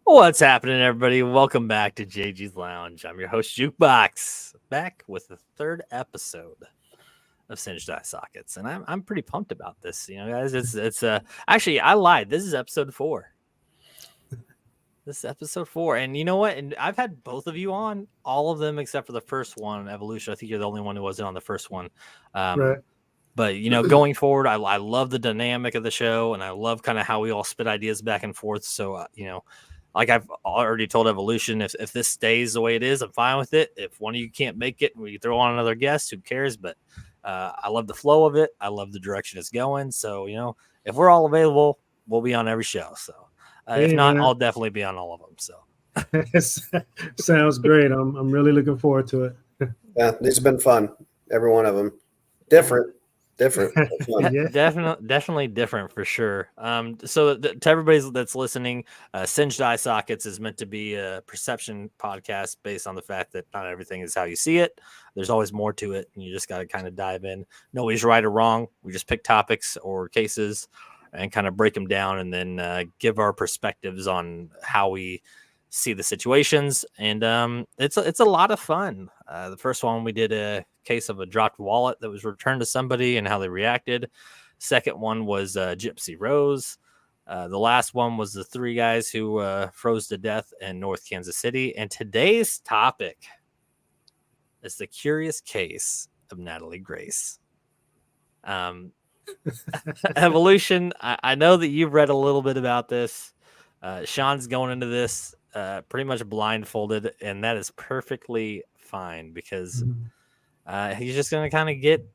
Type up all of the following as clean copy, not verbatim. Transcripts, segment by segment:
What's happening, everybody? Welcome back to JG's Lounge. I'm your host, Jukebox, back with the third episode of Singed Eye Sockets, and I'm pretty pumped about this. Guys, it's actually I lied. This is episode 4. This is episode 4, and you know what? And I've had both of you on, all of them except for the first one, Evolution. I think you're the only one who wasn't on the first one. Right. But going forward, I love the dynamic of the show, and I love kind of how we all spit ideas back and forth. So like I've already told Evolution, if this stays the way it is, I'm fine with it. If one of you can't make it, we throw on another guest. Who cares? But I love the flow of it. I love the direction it's going. So if we're all available, we'll be on every show. So if not, I'll definitely be on all of them. So sounds great. I'm really looking forward to it. Yeah, these have been fun. Every one of them, different. Yeah. Definitely different for sure. So to everybody that's listening, Singed Eye Sockets is meant to be a perception podcast based on the fact that not everything is how you see it. There's always more to it, and you just got to kind of dive in. Nobody's right or wrong. We just pick topics or cases and kind of break them down, and then give our perspectives on how we see the situations. And it's a lot of fun. The first one, we did a case of a dropped wallet that was returned to somebody and how they reacted. Second one was Gypsy Rose. The last one was the 3 guys who froze to death in North Kansas City. And today's topic is the curious case of Natalia Grace. Evolution, I know that you've read a little bit about this. Sean's going into this pretty much blindfolded, and that is perfectly fine because he's just going to kind of get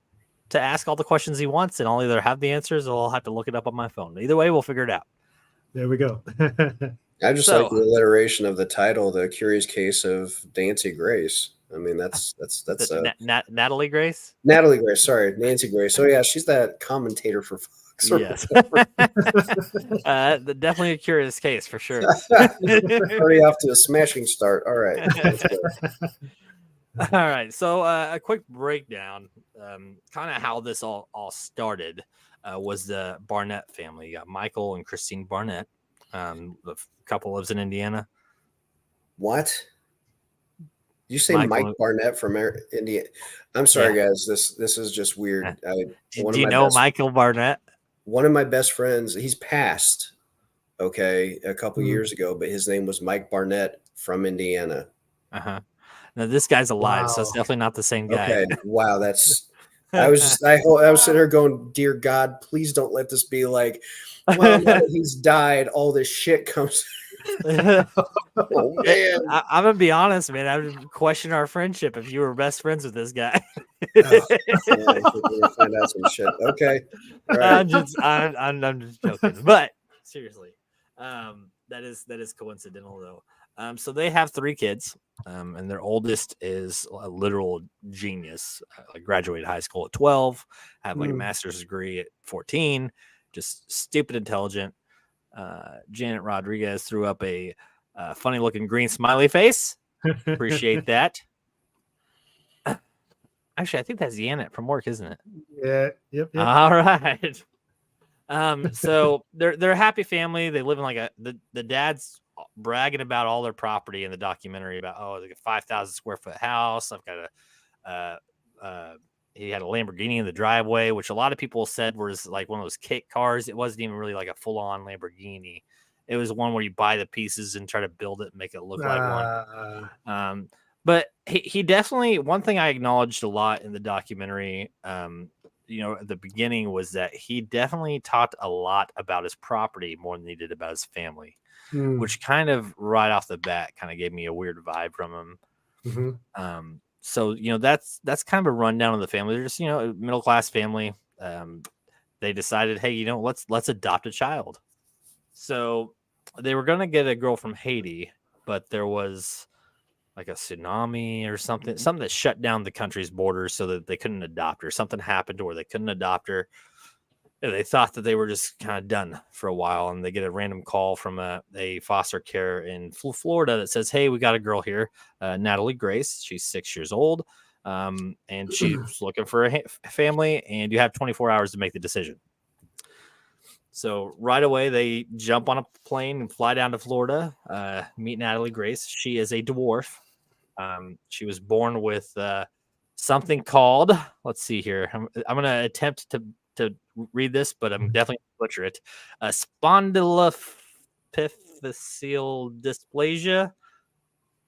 to ask all the questions he wants, and I'll either have the answers or I'll have to look it up on my phone. Either way, we'll figure it out. There we go. I just like the alliteration of the title, "The Curious Case of Nancy Grace." I mean, that's Natalia Grace. Natalie Grace, sorry, Nancy Grace. So yeah, she's that commentator for Fox. Yes, definitely a curious case for sure. Already off to a smashing start. All right. All right. So a quick breakdown, kind of how this all started was the Barnett family. You got Michael and Christine Barnett. The couple lives in Indiana. What? You say Mike Barnett from Indiana? I'm sorry, guys. This is just weird. Do you know Michael Barnett? One of my best friends. He's passed. Okay, a couple years ago, but his name was Mike Barnett from Indiana. Now this guy's alive, so it's definitely not the same guy. Okay, wow, that's. I was sitting here going, "Dear God, please don't let this be like, well, now that he's died, all this shit comes." Oh man, I'm gonna be honest, man. I would question our friendship if you were best friends with this guy. Man, we're gonna find out some shit. Okay, all right. I'm just joking, but seriously, that is coincidental though. So they have 3 kids, and their oldest is a literal genius. Graduated high school at 12, had like a master's degree at 14, just stupid intelligent. Janet Rodriguez threw up a funny looking green smiley face. Appreciate that. Actually, I think that's Janet from work, isn't it? Yeah. Yep. All right. So they're a happy family. They live in like the dad's bragging about all their property in the documentary about, like a 5,000 square foot house. I've got he had a Lamborghini in the driveway, which a lot of people said was like one of those kit cars. It wasn't even really like a full on Lamborghini. It was one where you buy the pieces and try to build it and make it look like one. But he definitely, one thing I acknowledged a lot in the documentary, at the beginning, was that he definitely talked a lot about his property more than he did about his family, which kind of right off the bat kind of gave me a weird vibe from him. So, that's kind of a rundown of the family. They're just, a middle-class family. They decided, hey, let's adopt a child. So they were going to get a girl from Haiti, but there was like a tsunami or something that shut down the country's borders so that they couldn't adopt her. Something happened to where they couldn't adopt her. they thought that they were just kind of done for a while, and they get a random call from a foster care in Florida that says, "Hey, we got a girl here, Natalie Grace. She's 6 years old, and she's looking for a family, and you have 24 hours to make the decision." So right away, they jump on a plane and fly down to Florida, meet Natalie Grace. She is a dwarf. She was born with something called, let's see here. I'm going to attempt to read this, but I'm definitely going to butcher it. Spondyloepiphyseal dysplasia.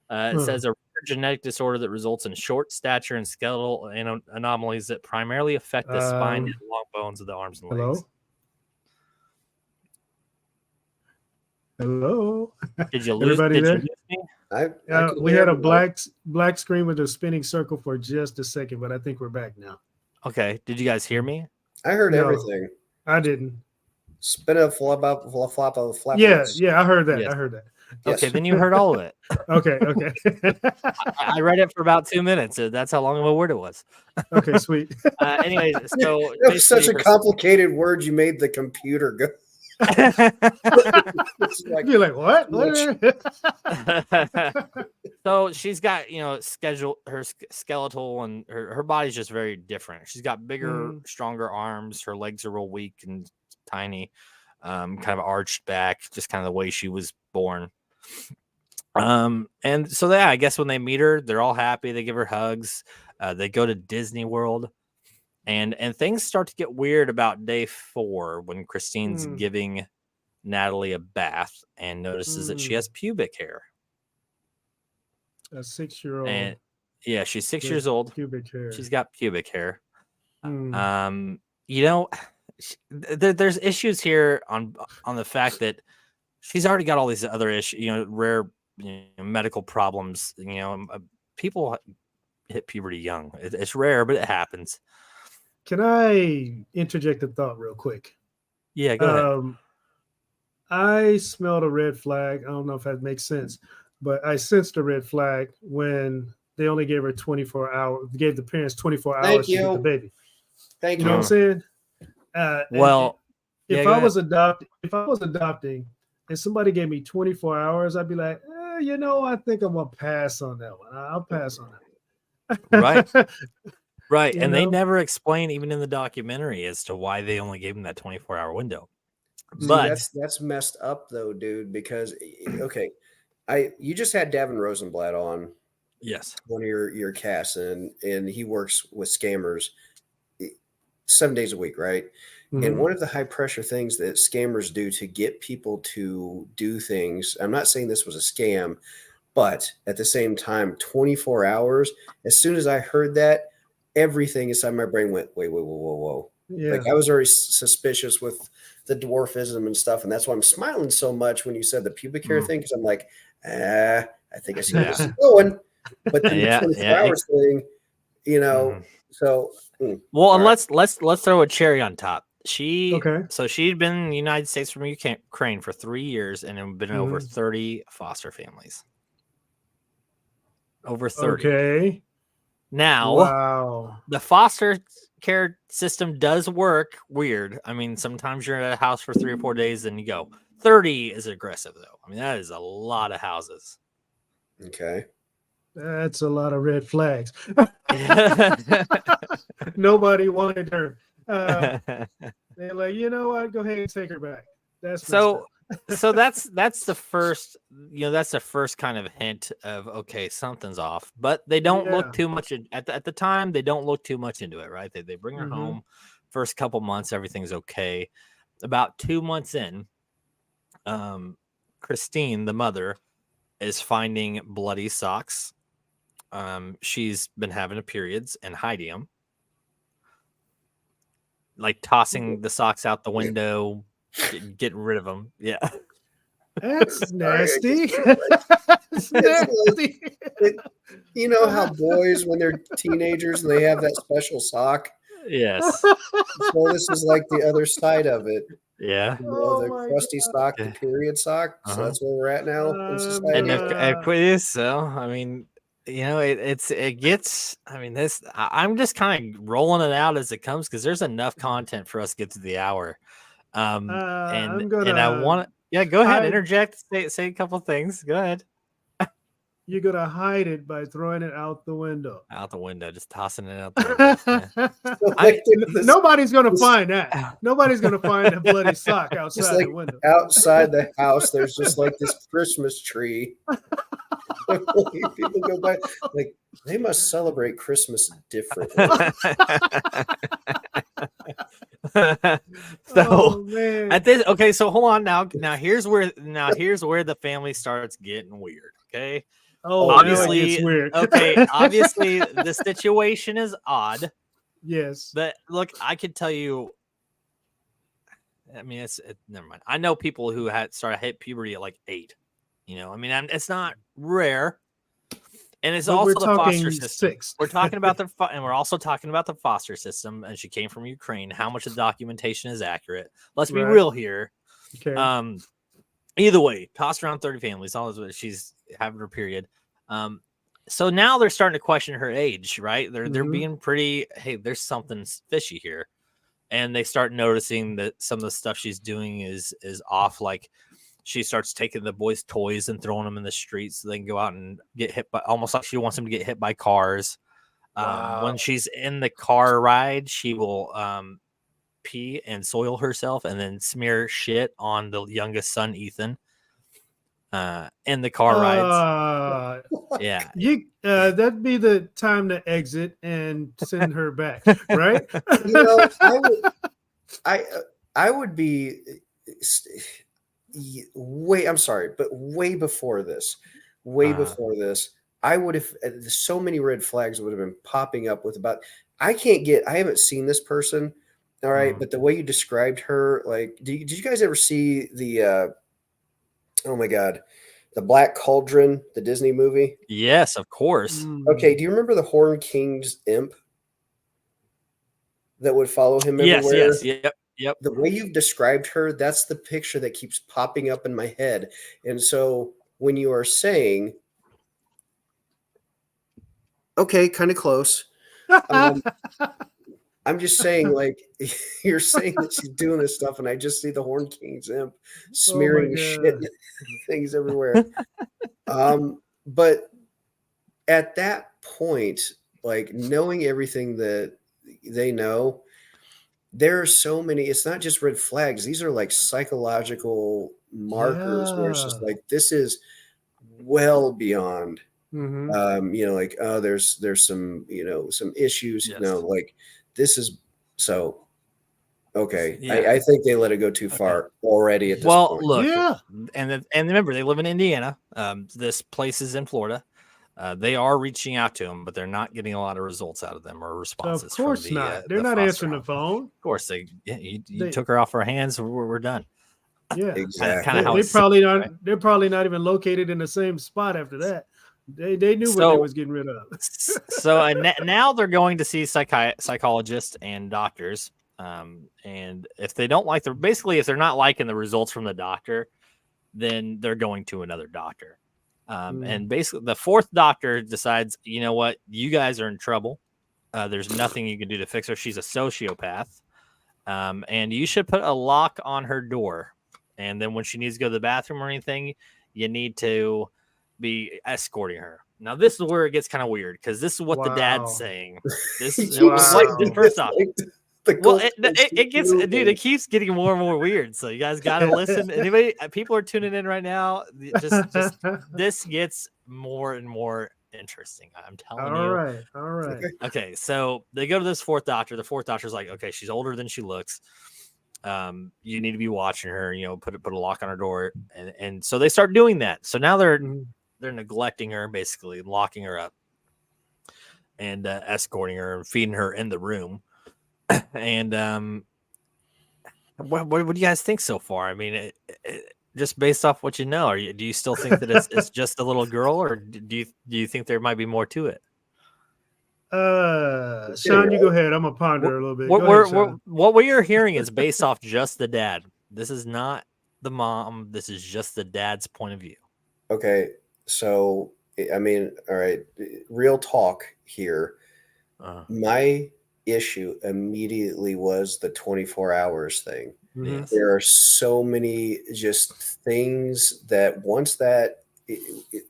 It says a rare genetic disorder that results in short stature and skeletal anomalies that primarily affect the spine and long bones of the arms and legs. Hello. Did you lose? Everybody there? You lose me? We had a black screen with a spinning circle for just a second, but I think we're back now. Okay. Did you guys hear me? I heard everything. I didn't. Spin a flap. Yeah, I heard that. Yes. I heard that. Yes. Okay, then you heard all of it. Okay. I read it for about 2 minutes. So that's how long of a word it was. Okay, sweet. Anyways, so it was such a complicated word. You made the computer go. You're like, what? So she's got, her skeletal and her body's just very different. She's got bigger, stronger arms. Her legs are real weak and tiny, kind of arched back, just kind of the way she was born. And so I guess when they meet her, they're all happy. They give her hugs. They go to Disney World. And things start to get weird about day 4 when Christine's giving Natalie a bath and notices that she has pubic hair. A 6-year-old. And yeah, she's 6 years old. Pubic hair. She's got pubic hair. There's issues here on the fact that she's already got all these other issues, rare medical problems. People hit puberty young. It's rare, but it happens. Can I interject a thought real quick? Yeah, go ahead. I smelled a red flag. I don't know if that makes sense, but I sensed a red flag when they only gave her 24 hours, gave the parents 24 hours to get the baby. Thank you. You know what I'm saying? If I was adopting and somebody gave me 24 hours, I'd be like, I think I'm going to pass on that one. I'll pass on that. Right. Right. And they never explain, even in the documentary, as to why they only gave him that 24-hour window. But that's messed up though, dude, because you just had Davin Rosenblatt on. Yes. One of your casts, and he works with scammers 7 days a week, right? And one of the high pressure things that scammers do to get people to do things, I'm not saying this was a scam, but at the same time, 24 hours, as soon as I heard that, everything inside my brain went, whoa. Yeah. Like I was already suspicious with the dwarfism and stuff. And that's why I'm smiling so much when you said the pubic hair thing. Cause I'm like, I think I see where this is going. But then the 24 hours thing, so. Well, and let's throw a cherry on top. So she'd been in the United States from Ukraine for 3 years and had been over 30 foster families. Over 30. Okay. Now, the foster care system does work weird. I mean, sometimes you're at a house for 3 or 4 days and you go. 30 is aggressive, though. I mean, that is a lot of houses. Okay. That's a lot of red flags. Nobody wanted her. They're like, you know what? Go ahead and take her back. That's so that's the first, that's the first kind of hint of, okay, something's off, but they don't look too much at the time. They don't look too much into it, right? They bring her home. First couple months, everything's okay. About 2 months in, Christine, the mother, is finding bloody socks. She's been having periods and hiding them, like tossing the socks out the window. Getting rid of them. Yeah. That's nasty. That's nasty. You know how boys, when they're teenagers, they have that special sock? Yes. So this is like the other side of it. Yeah. The crusty sock, the period sock. So that's where we're at now in society. And so, I mean, it gets. I mean, I'm just kind of rolling it out as it comes because there's enough content for us to get to the hour. And I'm I want to. Yeah, go ahead, hide- interject, say a couple things. Go ahead. You're gonna hide it by throwing it out the window. Out the window, just tossing it out the window. Yeah. Like, Nobody's gonna find that. Nobody's gonna find a bloody sock just outside like the window. outside the house, there's just like this Christmas tree. People go by, like they must celebrate Christmas differently. So man. at this, okay, so hold on now. Here's where the family starts getting weird. Okay. Oh, obviously, now it gets weird. Okay, obviously the situation is odd. Yes. But look, I could tell you. I mean, never mind. I know people who started hit puberty at like 8. I mean, it's not rare, and it's But also we're the talking foster system. 6. We're talking about and we're also talking about the foster system. And she came from Ukraine. How much of the documentation is accurate? Let's be real here. Okay. Either way, tossed around 30 families. All she's having her period. So now they're starting to question her age, right? They're being pretty. Hey, there's something fishy here, and they start noticing that some of the stuff she's doing is off. Like she starts taking the boys' toys and throwing them in the streets so they can go out and get hit by. Almost like she wants them to get hit by cars. Wow. When she's in the car ride, she will pee and soil herself and then smear shit on the youngest son, Ethan. In the car rides. Yeah. That'd be the time to exit and send her back, right? I would be I'm sorry, but way before this, I would have so many red flags would have been popping up with about I haven't seen this person. All right, but the way you described her, like, did you guys ever see the oh my God, the Black Cauldron, the Disney movie? Yes, of course. Okay, do you remember the Horn King's imp that would follow him everywhere? Yes, yep. The way you've described her, that's the picture that keeps popping up in my head. And so when you are saying, okay, kind of close. I'm just saying, like, you're saying that she's doing this stuff, and I just see the Horn King's imp smearing shit things everywhere. But at that point, like, knowing everything that they know, there are so many, it's not just red flags. These are like psychological markers where it's just like, this is well beyond, like, oh, there's some, some issues, like, this is so okay. Yeah. I think they let it go too far already at this point. Look, and remember, they live in Indiana. This place is in Florida. They are reaching out to them, but they're not getting a lot of results out of them or responses. Of course not. They're not answering the phone. Of course, you took her off our hands. We're done. Yeah, exactly. They're probably not even located in the same spot after that. They knew what they was getting rid of. So now they're going to see psychologists and doctors. And if they don't like if they're not liking the results from the doctor, then they're going to another doctor. And basically the 4th doctor decides, you know what, you guys are in trouble. There's nothing you can do to fix her. She's a sociopath. And you should put a lock on her door. And then when she needs to go to the bathroom or anything, you need to be escorting her. Now this is where it gets kind of weird, because this is what the dad's saying. This is first off. Well, it gets, dude, it keeps getting more and more weird. So you guys got to listen. Anybody, people are tuning in right now. Just this gets more and more interesting. I'm telling you. All right. Okay, so they go to this 4th doctor. The 4th doctor's like, okay, she's older than she looks. You need to be watching her. Put a lock on her door, and so they start doing that. So now they're neglecting her, basically locking her up, and escorting her and feeding her in the room. And what do you guys think so far? I mean, just based off what you know, do you still think that it's just a little girl, or do you think there might be more to it? Sean, you go ahead. I'm gonna ponder a little bit. What we're hearing is based off just the dad. This is not the mom. This is just the dad's point of view. Okay, so I mean, all right, real talk here. My issue immediately was the 24 hours thing. Yes. There are so many just things that once that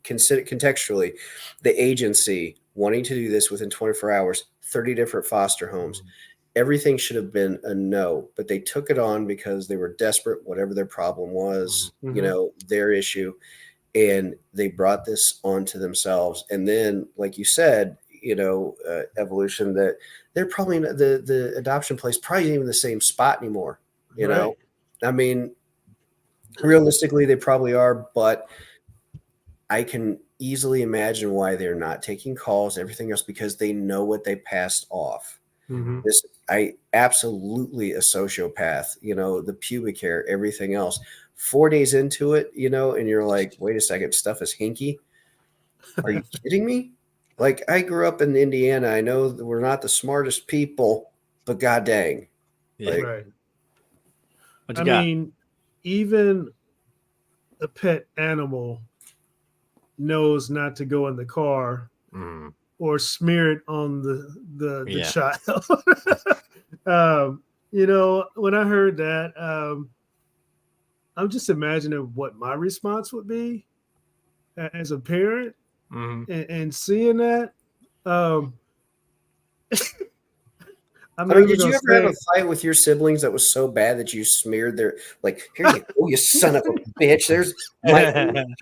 consider contextually, the agency wanting to do this within 24 hours, 30 different foster homes, everything should have been a no, but they took it on because they were desperate, whatever their problem was, you know, their issue. And they brought this onto themselves. And then, like you said, you know, evolution, that they're probably not, the adoption place probably ain't even the same spot anymore. You know, I mean, realistically, they probably are, but I can easily imagine why they're not taking calls, everything else, because they know what they passed off. This, I absolutely a sociopath, you know, the pubic hair, everything else. 4 days into it, you know, and you're like, wait a second, stuff is hinky. Are you kidding me? Like, I grew up in Indiana. I know that we're not the smartest people, but god dang. Like, Right. What you got? mean, even a pet animal knows not to go in the car or smear it on the child. You know, when I heard that, I'm just imagining what my response would be as a parent, and seeing that. I mean, did you ever have a fight with your siblings that was so bad that you smeared their, like, here you go, you son of a bitch. There's my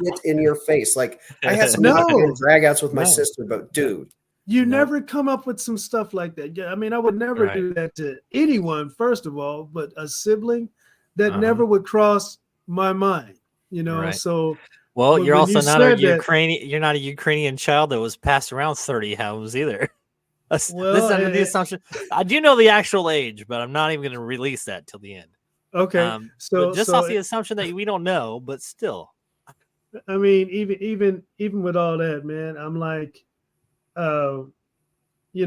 shit in your face. Like, I had some dragouts with my sister, but dude. You never come up with some stuff like that. Yeah, I mean, I would never do that to anyone, first of all, but a sibling, that never would cross my mind, you know. So, well, you're also not a Ukrainian. You're not a Ukrainian child that was passed around 30 homes either. Well, this is under the assumption. I do know the actual age, but I'm not even going to release that till the end. Okay, so just off the assumption that we don't know, but still. I mean, even with all that, man, I'm like, you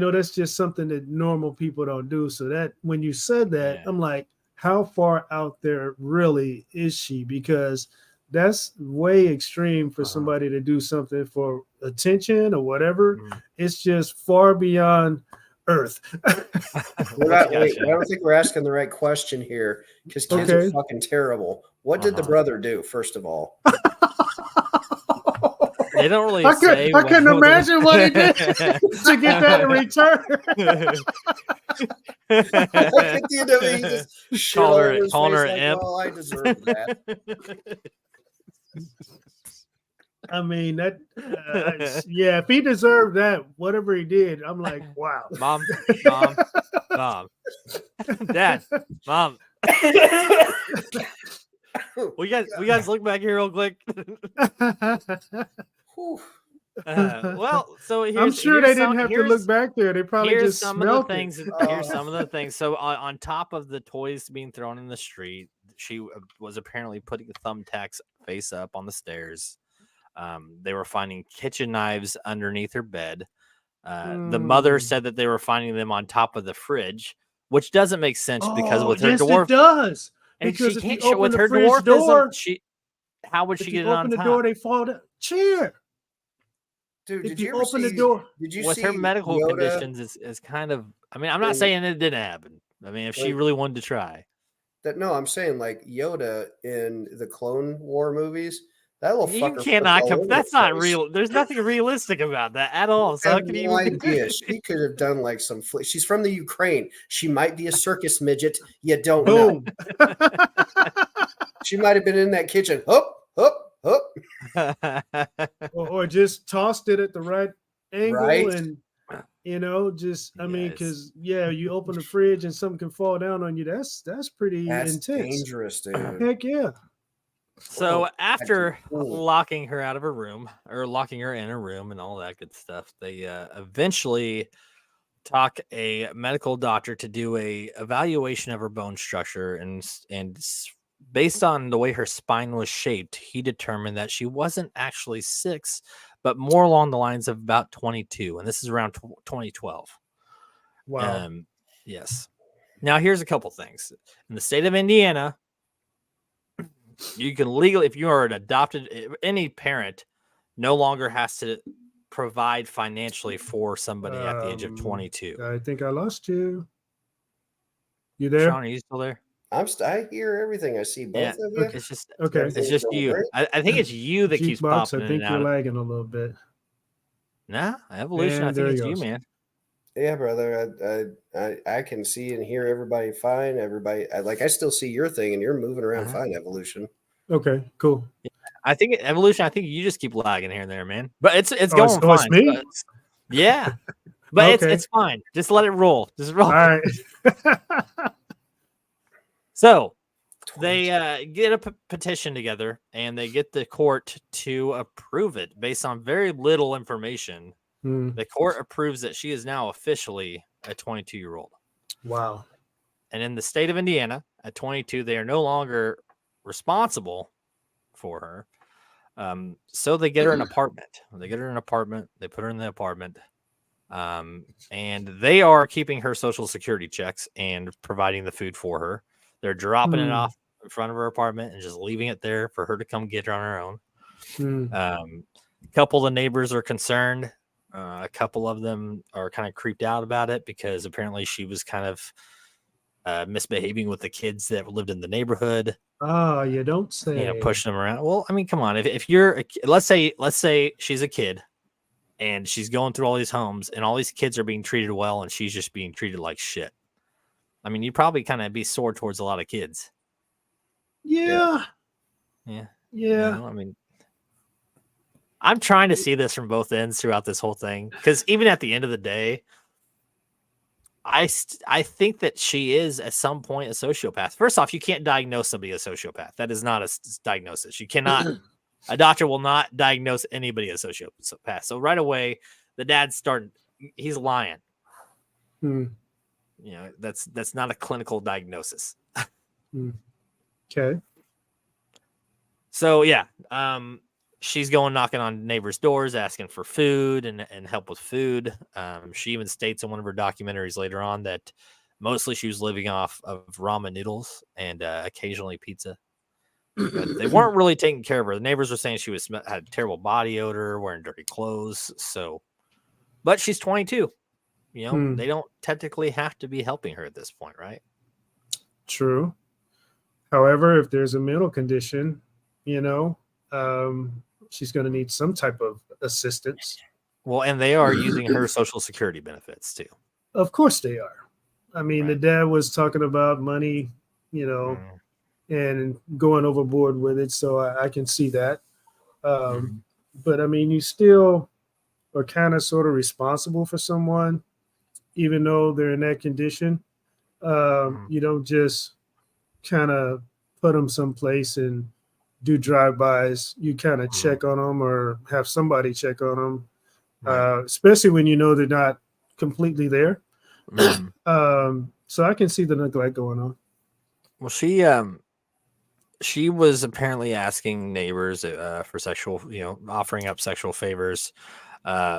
know, that's just something that normal people don't do. So that when you said that, I'm like, how far out there really is she? Because that's way extreme for somebody to do something for attention or whatever. It's just far beyond Earth. I don't think we're asking the right question here, because kids are fucking terrible. What did the brother do, first of all? They don't really say. I couldn't imagine what he did to get that in return. I think the end of it, he just calling her like, imp. well, I deserve that. I mean, that, yeah, if he deserved that, whatever he did, I'm like, wow. Mom, Dad, Mom. We guys look back here real quick. Well, so I'm sure they didn't have to look back there. They probably just smelled things. Here's some of the things. So on top of the toys being thrown in the street, she was apparently putting thumbtacks face up on the stairs. They were finding kitchen knives underneath her bed. The mother said that they were finding them on top of the fridge, which doesn't make sense because with her dwarf, it does. And because she if can't you open with the her fridge dwarfism. door, How would she get it on open the top? door, they fall down. Chair. Dude, if did you you ever open see, the door did you with see her medical Yoda? conditions is kind of. I mean, I'm not saying it didn't happen. I mean, if she really wanted to try. No, I'm saying like Yoda in the Clone War movies. That little You fucker. cannot. That's not real. There's nothing realistic about that at all. So I how have can no you idea. She could have done like some. She's from the Ukraine. She might be a circus midget. You don't know. She might have been in that kitchen. or just tossed it at the right angle, and you know, just I mean, because you open the fridge and something can fall down on you. That's pretty intense. Dangerous, dude. Heck yeah. So after locking her out of her room, or locking her in her room and all that good stuff, they eventually talk a medical doctor to do a evaluation of her bone structure, and based on the way her spine was shaped, he determined that she wasn't actually 6, but more along the lines of about 22, and this is around 2012. Wow. Yes. Now here's a couple things. In the state of Indiana, you can legally, if you are an adopted, any parent no longer has to provide financially for somebody at the age of 22. I think I lost you. You there? Sean, are you still there? I hear everything. I see both of you. Okay. It's just Okay. it's just you. Great. I think it's you that keeps Jukebox, popping I in think and you're out. lagging a little bit. Nah, evolution. And I think there it's he you, goes. man. Yeah, brother. I can see and hear everybody fine. I still see your thing, and you're moving around fine. Evolution. Okay, cool. I think evolution. I think you just keep lagging here and there, man. But it's Oh, going fine. it's me? Yeah, but Okay. it's fine. Just let it roll. Just roll. All right. So they get a petition together and they get the court to approve it based on very little information. The court approves that she is now officially a 22-year-old. Wow. And in the state of Indiana, at 22, they are no longer responsible for her. So they get her an apartment. They put her in the apartment. And they are keeping her social security checks and providing the food for her. They're dropping it off in front of her apartment and just leaving it there for her to come get her on her own. A couple of the neighbors are concerned. A couple of them are kind of creeped out about it because apparently she was kind of misbehaving with the kids that lived in the neighborhood. Oh, you don't say. Pushing them around. Well, I mean, come on. If you're, let's say she's a kid and she's going through all these homes and all these kids are being treated well and she's just being treated like shit. I mean, you'd probably kind of be sore towards a lot of kids. Yeah. I mean, I'm trying to see this from both ends throughout this whole thing because even at the end of the day, I think that she is at some point a sociopath. First off, you can't diagnose somebody a sociopath. That is not a diagnosis. You cannot. A doctor will not diagnose anybody as a sociopath. So right away, the dad started. He's lying. That's not a clinical diagnosis. Okay. So yeah, she's going knocking on neighbors' doors, asking for food and help with food. She even states in one of her documentaries later on that mostly she was living off of ramen noodles and occasionally pizza. But they weren't really taking care of her. The neighbors were saying she had a terrible body odor, wearing dirty clothes. So, but she's 22. They don't technically have to be helping her at this point, right? True. However, if there's a mental condition, she's going to need some type of assistance. Well, and they are using her Social Security benefits too. Of course they are. I mean, the dad was talking about money, and going overboard with it. So I can see that. But I mean, you still are kind of sort of responsible for someone, even though they're in that condition. You don't just kind of put them someplace and do drive-bys. You kind of check on them or have somebody check on them, especially when you know they're not completely there. So I can see the neglect going on. Well, she was apparently asking neighbors for sexual, offering up sexual favors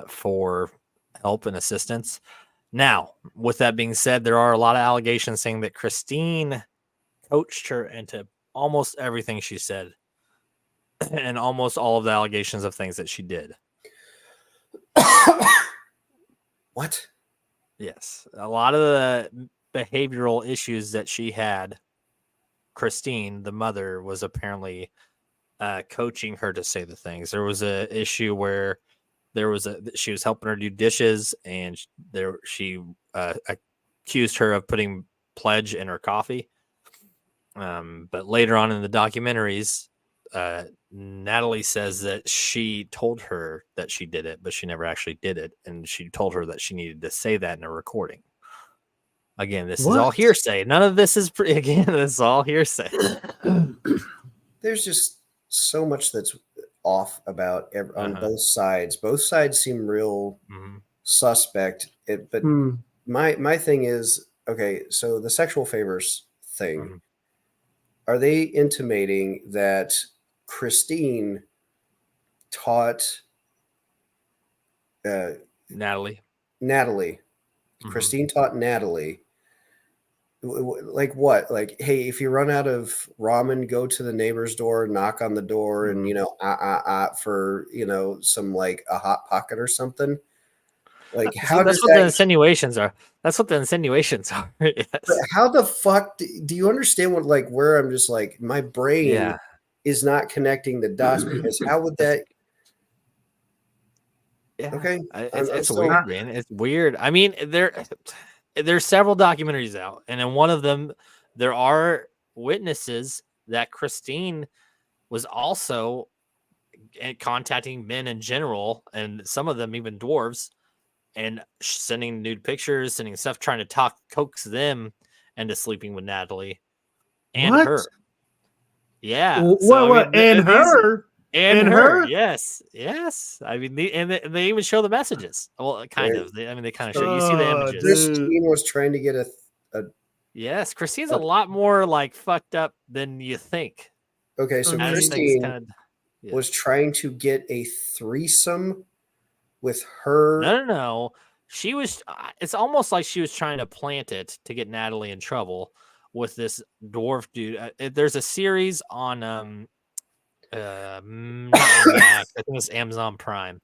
for help and assistance. Now, with that being said, there are a lot of allegations saying that Christine coached her into almost everything she said and almost all of the allegations of things that she did. What? Yes. A lot of the behavioral issues that she had, Christine, the mother, was apparently coaching her to say the things. There was an issue where she was helping her do dishes, and she accused her of putting pledge in her coffee. But later on in the documentaries, Natalie says that she told her that she did it, but she never actually did it, and she told her that she needed to say that in a recording. Again, this is all hearsay. None of this is this is all hearsay. There's just so much that's off about on both sides. Both sides seem real suspect. But my thing is, okay, so the sexual favors thing, are they intimating that Christine taught Natalie? Christine taught Natalie Like what? Like, hey, if you run out of ramen, go to the neighbor's door, knock on the door, and for some like a hot pocket or something. Like, how That's does what the that? insinuations are. That's what the insinuations are. But Yes. how the fuck do you understand what like where I'm just like my brain Yeah. is not connecting the dots because how would that? Yeah. Okay, It's still, weird, man. It's weird. I mean, there's several documentaries out, and in one of them, there are witnesses that Christine was also contacting men in general, and some of them even dwarves, and sending nude pictures, sending stuff, trying to coax them into sleeping with Natalie and What? her. Yeah. So I What? mean, and her, her? yes. I mean, they even show the messages. Well, kind of. They kind of show. You see the images. Dude. Christine was trying to get a Yes, Christine's a lot more like fucked up than you think. okay. So I mean, Christine was trying to get a threesome with her. No. She was. It's almost like she was trying to plant it to get Natalie in trouble with this dwarf dude. There's a series on not Mac, I think it's Amazon Prime,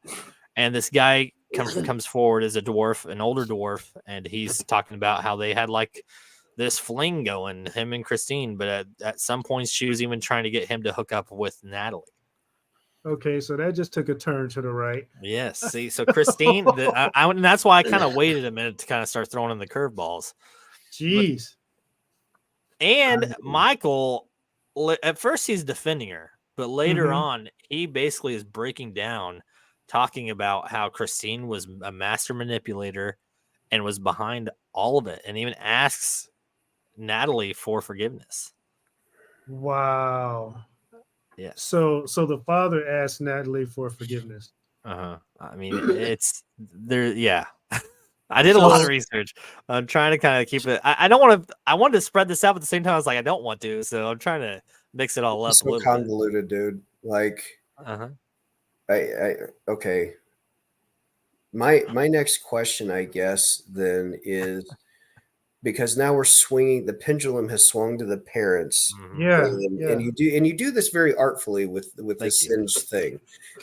and this guy comes forward as an older dwarf, and he's talking about how they had like this fling going, him and Christine, but at some points she was even trying to get him to hook up with Natalie. Okay, so that just took a turn to the right. Yes, see, so Christine, and that's why I kind of waited a minute to kind of start throwing in the curveballs. Jeez. And Michael, at first he's defending her, but later on he basically is breaking down, talking about how Christine was a master manipulator and was behind all of it, and even asks Natalie for forgiveness. Wow. Yeah. So the father asked Natalie for forgiveness. I mean, it's there. Yeah. I did a lot of research. I'm trying to kind of keep it. I don't want to. I wanted to spread this out, but at the same time, I was like, I don't want to. So I'm trying to mix it all up. It's so convoluted, dude. Like, okay. My next question, I guess, then is because now we're swinging. The pendulum has swung to the parents. Yeah, and you do this very artfully with the Singe thing,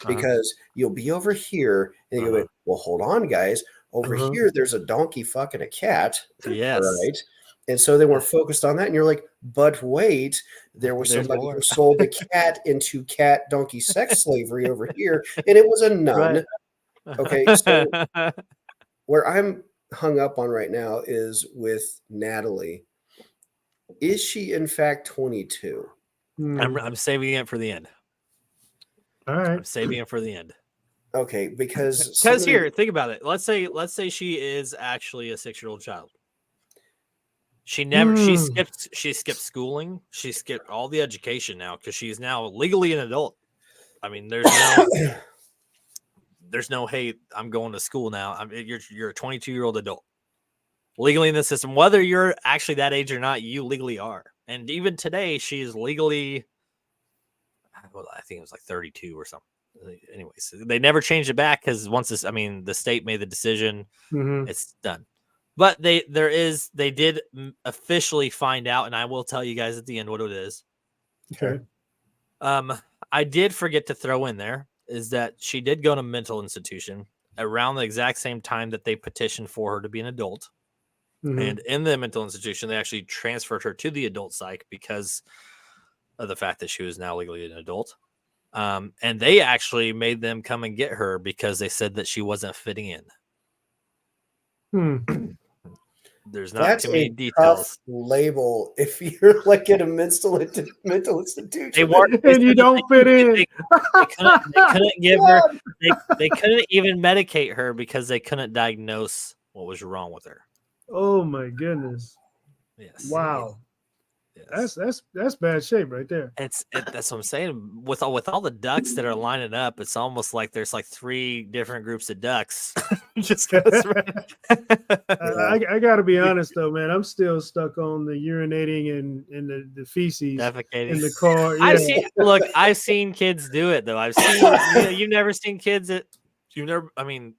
because you'll be over here and you go, well, hold on, guys. Over here, there's a donkey fucking a cat. Yes. Right. And so they weren't focused on that. And you're like, but wait, there was somebody who sold the cat into cat donkey sex slavery over here. And it was a nun. Right. Okay. So where I'm hung up on right now is with Natalie. Is she in fact 22? I'm saving it for the end. All right. I'm saving it for the end. Okay, because here, think about it. Let's say she is actually a 6-year-old child. She never she skipped schooling. She skipped all the education now because she's now legally an adult. I mean, there's no hey, I'm going to school now. You're a 22-year-old adult. Legally in the system, whether you're actually that age or not, you legally are. And even today, she is legally, well, I think it was like 32 or something. Anyways, they never changed it back because the state made the decision, it's done. But they did officially find out, and I will tell you guys at the end what it is. Okay. I did forget to throw in there is that she did go to a mental institution around the exact same time that they petitioned for her to be an adult. And in the mental institution, they actually transferred her to the adult psych because of the fact that she was now legally an adult. And they actually made them come and get her because they said that she wasn't fitting in. There's not too many details. Label if you're like in a mental institution and you don't fit in. They couldn't give her. They couldn't even medicate her because they couldn't diagnose what was wrong with her. Oh my goodness! Yes. Wow. Yes. That's bad shape right there. That's what I'm saying. With all the ducks that are lining up, it's almost like there's like 3 different groups of ducks. Just I got to be honest though, man. I'm still stuck on the urinating and the feces defecating in the car. Yeah. I've seen kids do it though. I've seen you've never seen kids that you've never. I mean,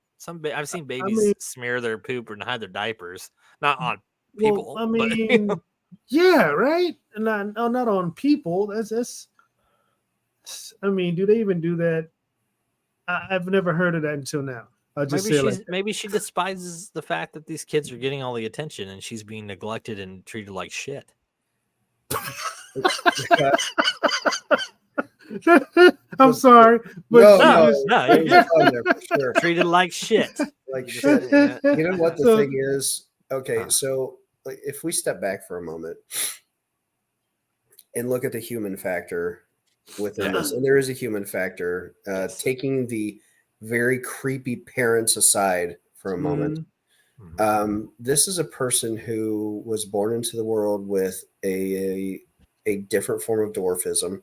I've seen babies smear their poop and hide their diapers, not on people. Well, I mean, yeah, right. Not on people. That's. I mean, do they even do that? I've never heard of that until now. I'll just say it like that. Maybe she despises the fact that these kids are getting all the attention and she's being neglected and treated like shit. I'm sorry, but no, you're good. there for sure. Treated like shit. Like shit. You know what the thing is? Okay, so like, if we step back for a moment and look at the human factor within this, and there is a human factor, taking the very creepy parents aside for a moment. This is a person who was born into the world with a different form of dwarfism.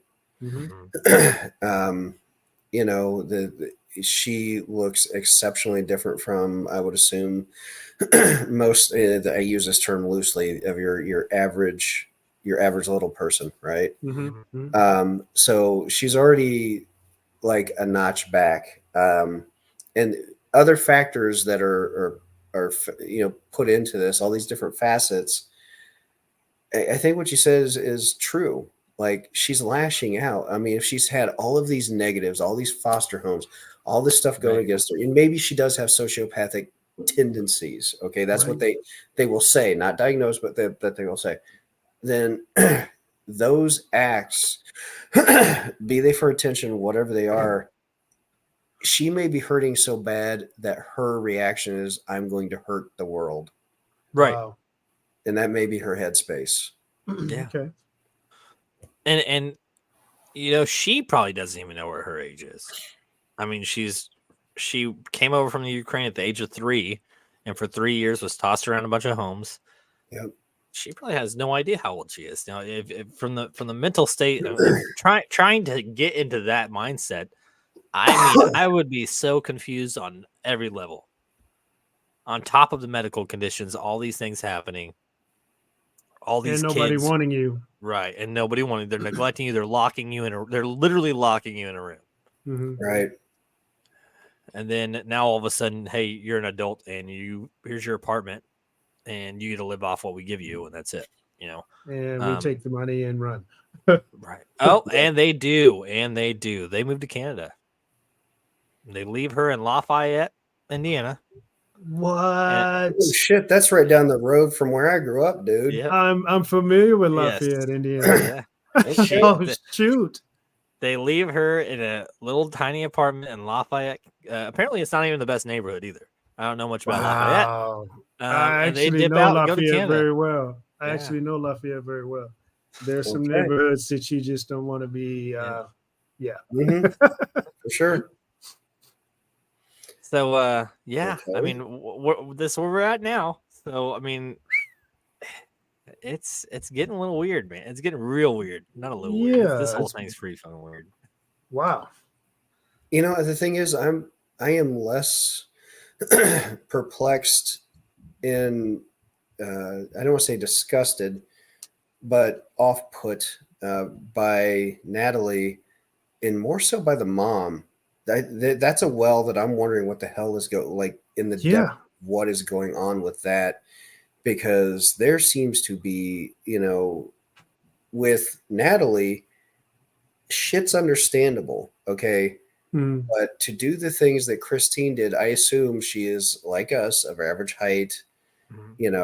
You know, she looks exceptionally different from, I would assume, most. I use this term loosely, of your average little person, right? So she's already like a notch back, and other factors that are put into this, all these different facets. I think what you said is true. Like, she's lashing out. I mean, if she's had all of these negatives, all these foster homes, all this stuff going against her, and maybe she does have sociopathic tendencies. Okay, that's what they will say, not diagnosed, but that they will say. Then those acts, be they for attention, whatever they are, she may be hurting so bad that her reaction is, I'm going to hurt the world. Right. Wow. And that may be her headspace. Yeah. Okay. And you know, she probably doesn't even know what her age is. I mean, she came over from the Ukraine at the age of 3, and for 3 years was tossed around a bunch of homes. Yep. She probably has no idea how old she is. Now, if from the mental state, trying to get into that mindset, I mean, I would be so confused on every level. On top of the medical conditions, all these things happening, all these nobody kids, wanting you, right? And nobody wanting. They're neglecting you. They're locking you in. They're literally locking you in a room, right? And then now all of a sudden, hey, you're an adult, and here's your apartment, and you get to live off what we give you, and that's it. You know, and we take the money and run. Right. Oh, and they do. They move to Canada. They leave her in Lafayette, Indiana. What? Oh, shit, that's right down the road from where I grew up, dude. Yep. I'm familiar with Lafayette, Indiana. Yeah. Shoot. They leave her in a little tiny apartment in Lafayette. Apparently, it's not even the best neighborhood either. I don't know much about Lafayette. I actually know Lafayette very well. I actually know Lafayette very well. There's some neighborhoods that you just don't want to be. For sure. So, I mean, this is where we're at now. So, I mean, it's getting a little weird, man. It's getting real weird. Not a little weird. This whole thing's pretty fucking weird. Wow. You know, the thing is, I am less perplexed and I don't want to say disgusted, but off-put by Natalie, and more so by the mom. That's a well that I'm wondering what the hell is in the depth. What is going on with that? Because there seems to be, with Natalie, shit's understandable, okay? But to do the things that Christine did, I assume she is like us, of average height,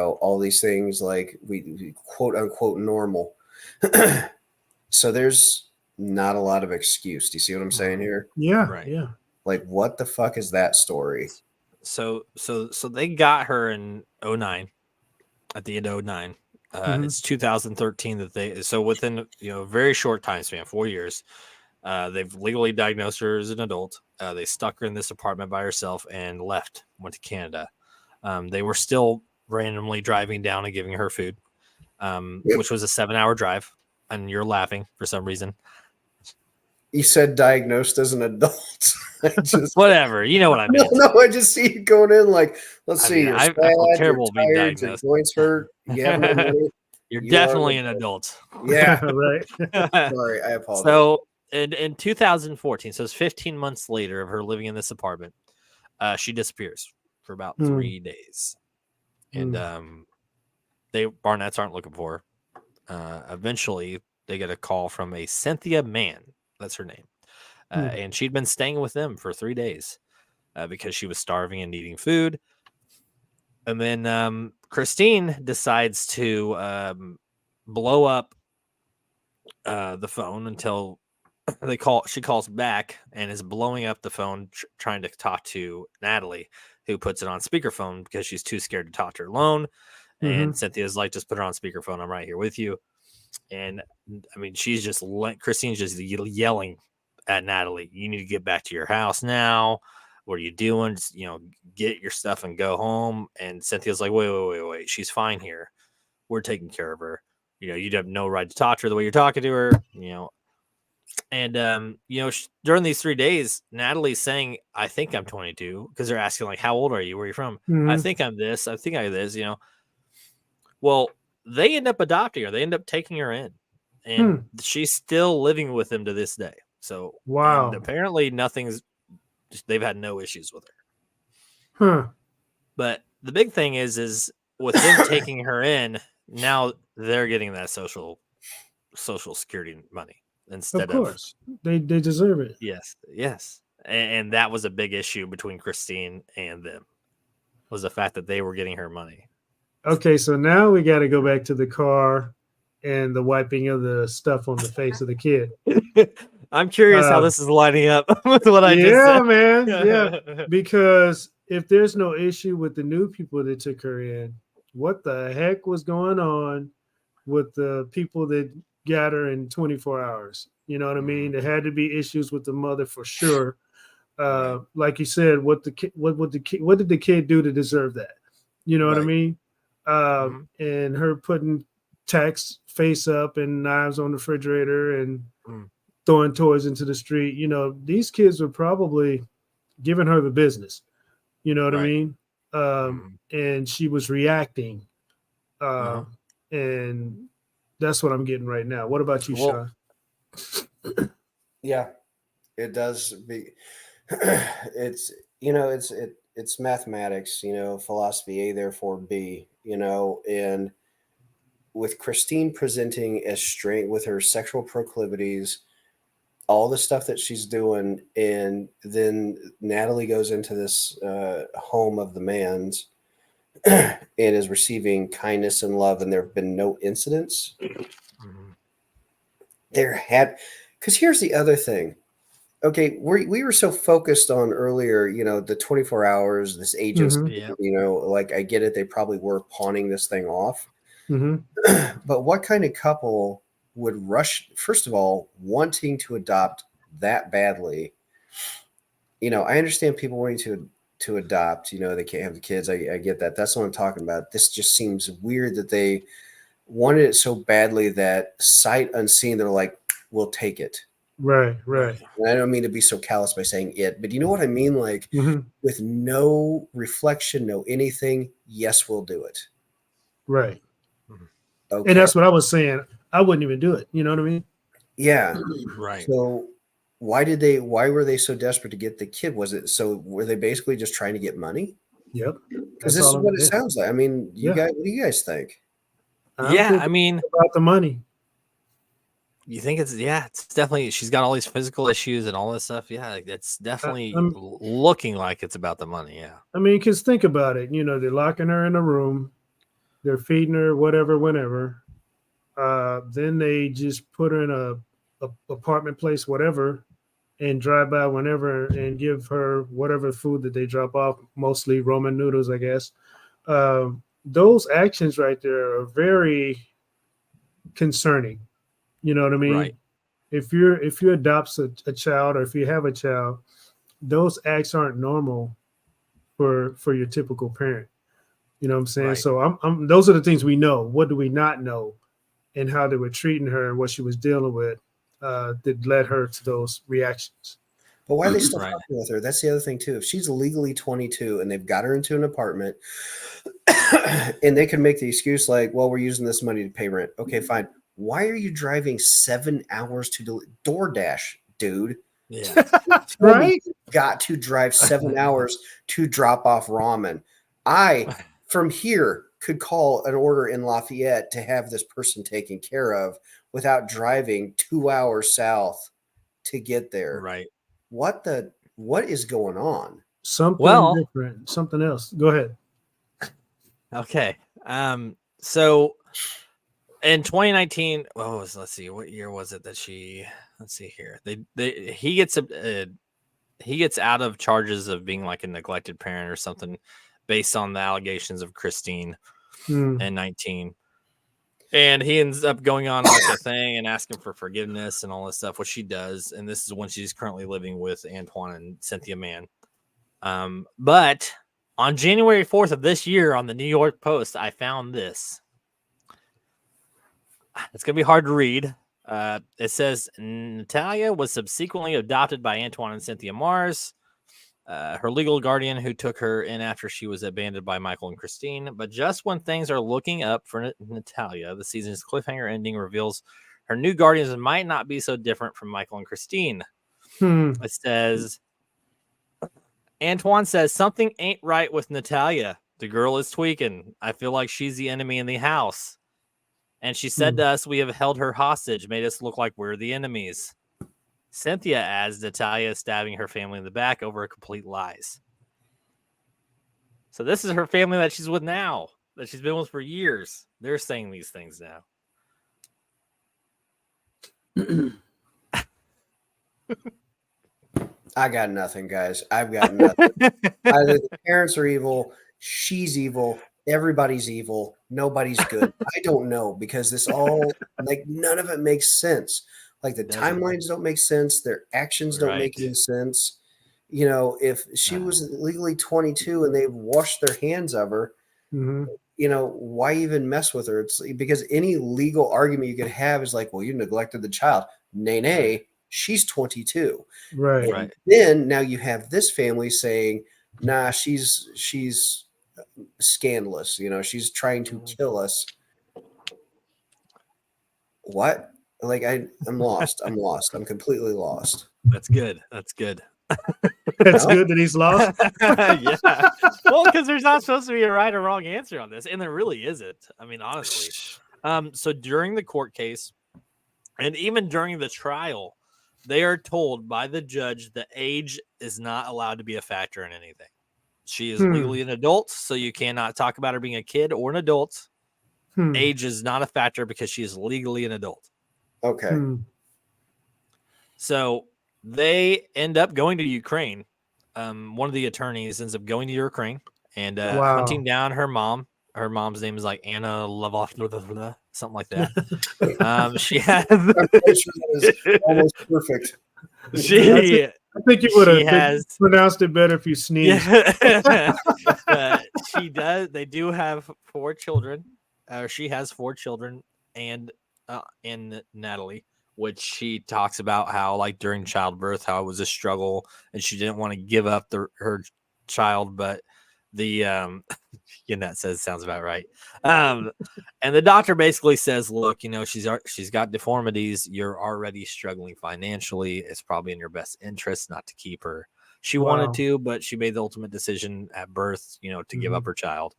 all these things, like we quote unquote normal. So there's not a lot of excuse. Do you see what I'm saying here? Yeah. Right. Yeah. Like, what the fuck is that story? So they got her in 2009, at the end of 2009. It's 2013 that so within a very short time span, 4 years, they've legally diagnosed her as an adult. They stuck her in this apartment by herself and went to Canada. They were still randomly driving down and giving her food, which was a 7-hour drive. And you're laughing for some reason. You said diagnosed as an adult. Whatever, you know what I meant. No, I just see you going in like, let's see. You're sad, I feel terrible you're being tired, diagnosed. your joints hurt. You have no money. You're definitely an adult. Yeah, right. Sorry, I apologize. So in 2014, so it's 15 months later of her living in this apartment, she disappears for about 3 days, and Barnetts aren't looking for her. Eventually, they get a call from a Cynthia Mann. That's her name. And she'd been staying with them for 3 days because she was starving and needing food. And then Christine decides to blow up the phone until she calls back and is blowing up the phone, trying to talk to Natalie, who puts it on speakerphone because she's too scared to talk to her alone. And Cynthia's like, just put her on speakerphone. I'm right here with you. And I mean, Christine's just yelling at Natalie, you need to get back to your house now. What are you doing? Just, get your stuff and go home. And Cynthia's like, wait. She's fine here. We're taking care of her. You'd have no right to talk to her the way you're talking to her, And, during these 3 days, Natalie's saying, I think I'm 22, because they're asking, like, how old are you? Where are you from? I think I'm this. I think I'm this, Well, they end up adopting her. They end up taking her in. And she's still living with them to this day. So, wow. And apparently they've had no issues with her. But the big thing is with them taking her in, now they're getting that social security money. Instead of course, they deserve it. Yes, and that was a big issue between Christine and them, was the fact that they were getting her money. Okay, so now we got to go back to the car and the wiping of the stuff on the face of the kid. I'm curious how this is lining up with what I just said. Yeah, man. Yeah, because if there's no issue with the new people that took her in, what the heck was going on with the people that got her in 24 hours? You know what I mean? There had to be issues with the mother for sure. Like you said, what did the kid do to deserve that? You know what I mean? And her putting Tack's face up and knives on the refrigerator and throwing toys into the street. These kids were probably giving her the business. You know what I mean? And she was reacting. And that's what I'm getting right now. What about you, Sean? Yeah, it does. It's mathematics, philosophy, A, therefore B, and with Christine presenting as straight with her sexual proclivities, all the stuff that she's doing, and then Natalie goes into this home of the Manns and is receiving kindness and love, and there have been no incidents. Because here's the other thing. Okay, we were so focused on earlier, the 24 hours, this agency, like I get it, they probably were pawning this thing off. But what kind of couple would rush, first of all, wanting to adopt that badly? I understand people wanting to adopt, they can't have the kids. I get that. That's what I'm talking about. This just seems weird that they wanted it so badly that sight unseen, they're like, we'll take it. Right. And I don't mean to be so callous by saying it, but you know what I mean? Like with no reflection, no anything, yes, we'll do it. Right. Okay. And that's what I was saying. I wouldn't even do it. You know what I mean? Yeah. Right. So why were they so desperate to get the kid? Were they basically just trying to get money? Yep. Because this is what it sounds like. I mean, guys, what do you guys think? I mean, about the money. You think it's definitely, she's got all these physical issues and all this stuff. Yeah, it's definitely looking like it's about the money. Yeah. I mean, because think about it. They're locking her in a room. They're feeding her whatever, whenever. Then they just put her in a apartment place, whatever, and drive by whenever and give her whatever food that they drop off, mostly ramen noodles, I guess. Those actions right there are very concerning. You know what I mean? Right. If you adopt a child, or if you have a child, those acts aren't normal for your typical parent. You know what I'm saying? Right. So those are the things we know. What do we not know? And how they were treating her and what she was dealing with that led her to those reactions. But why are they still talking with her? That's the other thing too. If she's legally 22 and they've got her into an apartment and they can make the excuse like, well, we're using this money to pay rent. Okay, fine. Why are you driving 7 hours to DoorDash, dude? Yeah. Right? Got to drive 7 hours to drop off ramen. From here, could call an order in Lafayette to have this person taken care of without driving 2 hours south to get there. Right. What is going on? Something different, something else. Go ahead. Okay. So in 2019, let's see, what year was it that let's see here. He gets out of charges of being like a neglected parent or something based on the allegations of Christine in 19. And he ends up going on like a thing and asking for forgiveness and all this stuff, which she does. And this is when she's currently living with Antoine and Cynthia Mann. But on January 4th of this year on the New York Post, I found this. It's going to be hard to read. It says Natalia was subsequently adopted by Antoine and Cynthia Mars, her legal guardian who took her in after she was abandoned by Michael and Christine. But just when things are looking up for Natalia, the season's cliffhanger ending reveals her new guardians might not be so different from Michael and Christine. It says, Antoine says something ain't right with Natalia. The girl is tweaking. I feel like she's the enemy in the house. And she said to us, we have held her hostage, made us look like we're the enemies. Cynthia adds Natalia is stabbing her family in the back over complete lies. So this is her family that she's with now, that she's been with for years. They're saying these things now. I got nothing, guys. I've got nothing. Either the parents are evil, she's evil, everybody's evil, nobody's good. I don't know, because this all, like, none of it makes sense. Like, the timelines don't make sense. Their actions don't make any sense. You know, if she was legally 22 and they washed their hands of her, you know, why even mess with her? It's because any legal argument you could have is like, well, you neglected the child. Nay, she's 22. Right. Then now you have this family saying, nah, she's scandalous. You know, she's trying to kill us. What? Like, I'm lost. I'm lost. I'm completely lost. That's good. That's good. That's good that he's lost. Yeah. Well, because there's not supposed to be a right or wrong answer on this, and there really isn't. I mean, honestly. So during the court case, and even during the trial, they are told by the judge that age is not allowed to be a factor in anything. She is legally an adult, so you cannot talk about her being a kid or an adult. Age is not a factor because she is legally an adult. Okay. So they end up going to Ukraine. One of the attorneys ends up going to Ukraine and hunting down her mom. Her mom's name is like Anna Lavov, something like that. She has almost perfect. I think you would have pronounced it better if you sneezed. She does. They do have 4 children. She has 4 children, and Natalie, which she talks about how, like, during childbirth, how it was a struggle, and she didn't want to give up her child, but the that sounds about right. And the doctor basically says, look, you know, she's got deformities. You're already struggling financially. It's probably in your best interest not to keep her. She wanted to, but she made the ultimate decision at birth, you know, to give up her child.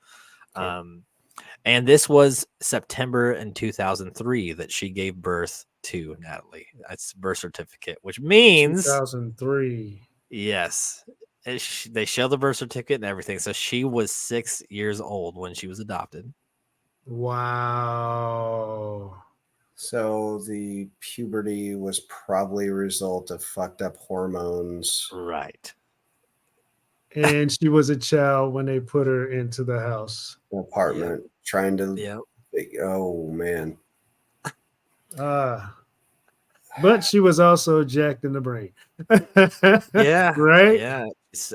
And this was September in 2003 that she gave birth to Natalie. That's birth certificate, which means 2003. Yes. They show the birth certificate and everything. So she was 6 years old when she was adopted. Wow. So the puberty was probably a result of fucked up hormones. Right. And she was a child when they put her into the house. Apartment. Trying to... Oh, man. But she was also jacked in the brain. Yeah. Right? Yeah.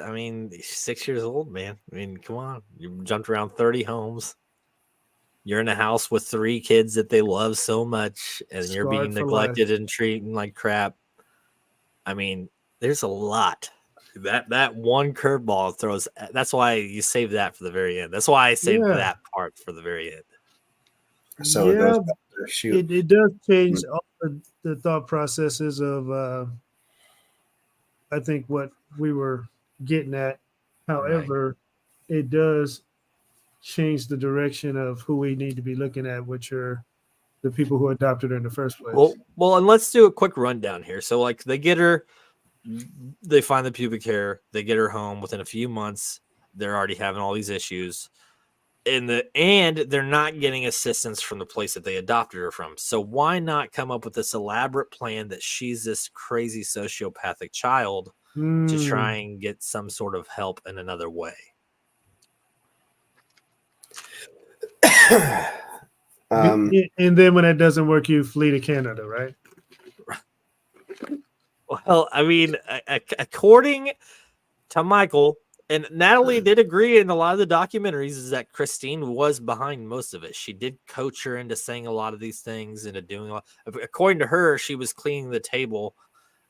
I mean, 6 years old, man. I mean, come on. You jumped around 30 homes. You're in a house with 3 kids that they love so much, and you're being neglected and treated like crap. I mean, there's a lot. That one curveball throws. That's why you save that for the very end. That's why I saved that part for the very end. So it does change all the thought processes of I think what we were getting at. However, it does change the direction of who we need to be looking at, which are the people who adopted her in the first place. Well, and let's do a quick rundown here. So, like, they get her, they find the pubic hair, they get her home. Within a few months, they're already having all these issues. And they're not getting assistance from the place that they adopted her from. So why not come up with this elaborate plan that she's this crazy sociopathic child to try and get some sort of help in another way? And then when that doesn't work, you flee to Canada, right? Well, I mean, according to Michael, and Natalie did agree in a lot of the documentaries, is that Christine was behind most of it. She did coach her into saying a lot of these things, into doing a lot. According to her, she was cleaning the table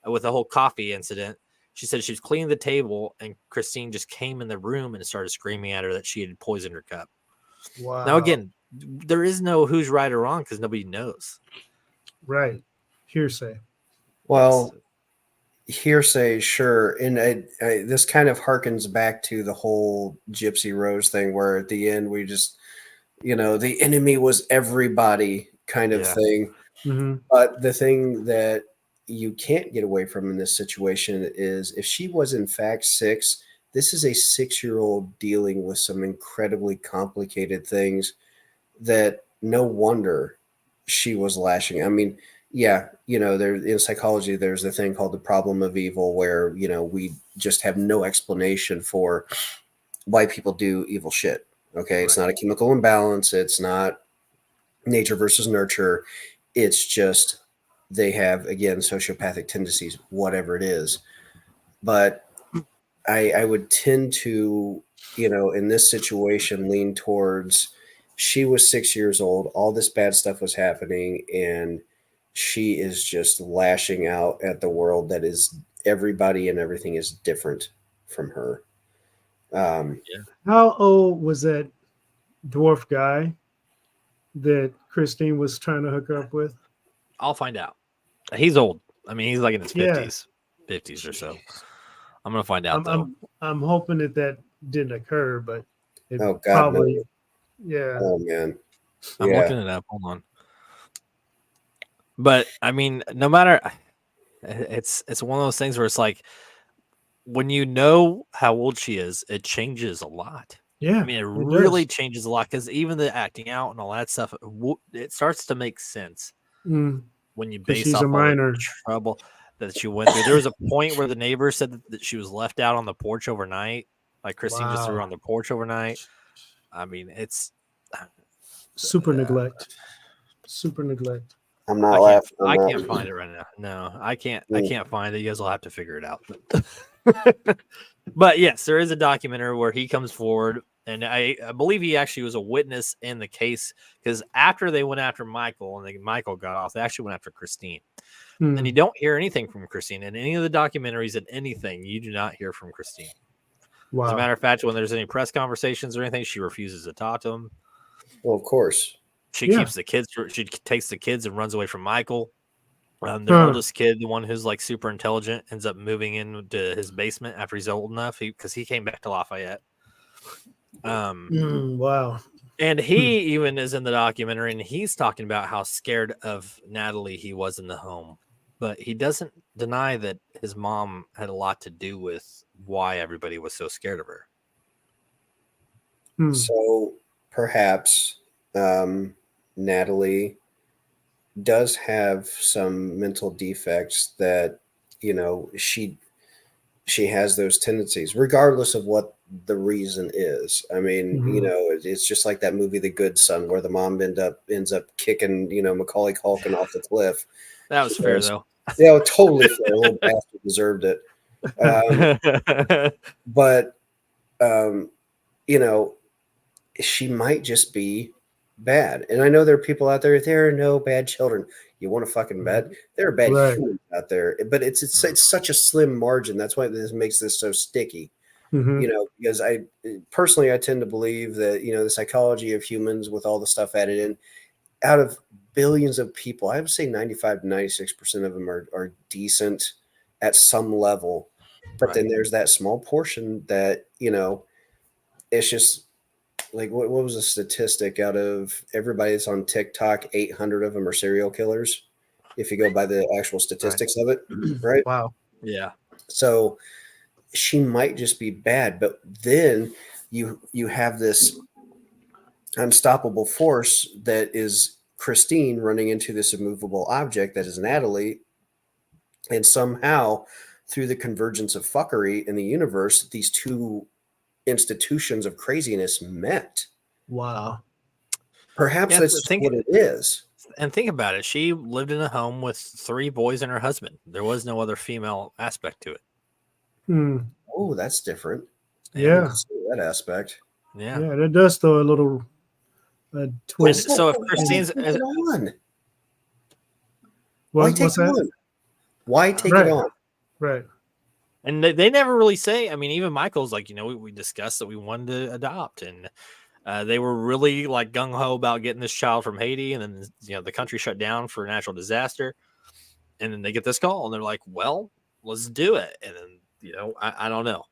with the whole coffee incident. She said she was cleaning the table, and Christine just came in the room and started screaming at her that she had poisoned her cup. Wow. Now, again, there is no who's right or wrong because nobody knows. Right. Hearsay. Well, hearsay, sure. And this kind of harkens back to the whole Gypsy Rose thing, where at the end we just, the enemy was everybody kind of thing. Mm-hmm. But the thing that you can't get away from in this situation is if she was in fact 6, this is a 6-year-old dealing with some incredibly complicated things that no wonder she was lashing. I mean, yeah, there in psychology, there's a thing called the problem of evil where, we just have no explanation for why people do evil shit. Okay. Right. It's not a chemical imbalance. It's not nature versus nurture. It's just they have, again, sociopathic tendencies, whatever it is. But I would tend to, in this situation, lean towards she was 6 years old. All this bad stuff was happening, and she is just lashing out at the world that is everybody and everything is different from her. How old was that dwarf guy that Christine was trying to hook her up with? I'll find out. He's old. I mean, he's like in his 50s or so. I'm gonna find out though. I'm hoping that didn't occur, but it probably. No. Yeah. Oh man. I'm looking it up. Hold on. But I mean, no matter, it's one of those things where it's like when you know how old she is, it changes a lot. Yeah, I mean, it really changes a lot because even the acting out and all that stuff, it starts to make sense when you base off all the trouble that she went through. There was a point where the neighbor said that she was left out on the porch overnight. Like Christine just threw her on the porch overnight. I mean, it's super neglect. Super neglect. I'm not laughing. I can't find it right now. No, I can't. I can't find it. You guys will have to figure it out. But yes, there is a documentary where he comes forward, and I believe he actually was a witness in the case because after they went after Michael and Michael got off, they actually went after Christine. And you don't hear anything from Christine in any of the documentaries and anything. You do not hear from Christine. Wow. As a matter of fact, when there's any press conversations or anything, she refuses to talk to them. Well, of course. She keeps the kids. She takes the kids and runs away from Michael. Their oldest kid, the one who's like super intelligent, ends up moving into his basement after he's old enough because he came back to Lafayette. Wow. And he even is in the documentary, and he's talking about how scared of Natalie he was in the home. But he doesn't deny that his mom had a lot to do with why everybody was so scared of her. So perhaps Natalie does have some mental defects that, she has those tendencies, regardless of what the reason is. I mean, it's just like that movie, The Good Son, where the mom ends up kicking, Macaulay Culkin off the cliff. That was fair, though. Yeah, totally fair. The little bastard deserved it. But, she might just be bad. And I know there are people out there, there are no bad children. You want to fucking bet? There are bad humans out there. But it's such a slim margin. That's why this makes this so sticky. Because I tend to believe that, the psychology of humans with all the stuff added in, out of billions of people, I would say 95 to 96% of them are decent at some level. But then there's that small portion that, it's just like what was the statistic out of everybody that's on TikTok? 800 of them are serial killers. If you go by the actual statistics of it, right? Wow. Yeah. So she might just be bad, but then you have this unstoppable force that is Christine running into this immovable object that is Natalie, and somehow through the convergence of fuckery in the universe, these two institutions of craziness met. Wow. Perhaps that's just what it is. And think about it. She lived in a home with 3 boys and her husband. There was no other female aspect to it. Oh, that's different. Yeah. That aspect. Yeah. Yeah, that does throw a little twist. So if Christine's on, what's that? Why take it on? Right. And they never really say. I mean, even Michael's like, we discussed that we wanted to adopt, and they were really like gung ho about getting this child from Haiti, and then the country shut down for a natural disaster, and then they get this call, and they're like, "Well, let's do it." And then I don't know.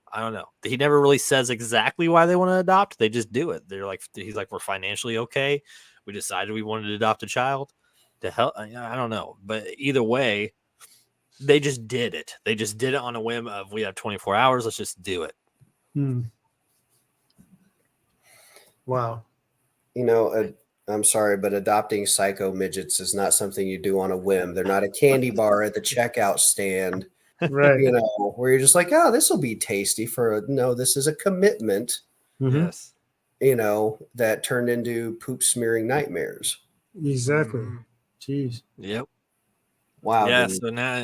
He never really says exactly why they want to adopt. They just do it. He's like, we're financially okay. We decided we wanted to adopt a child to help. I don't know, but either way, they just did it. They just did it on a whim of we have 24 hours. Let's just do it. Wow. I'm sorry, but adopting psycho midgets is not something you do on a whim. They're not a candy bar at the checkout stand. Right. Where you're just like, oh, this will be tasty no, this is a commitment. Yes. That turned into poop smearing nightmares. Exactly. Jeez. Yep. Wow. Yeah. So now,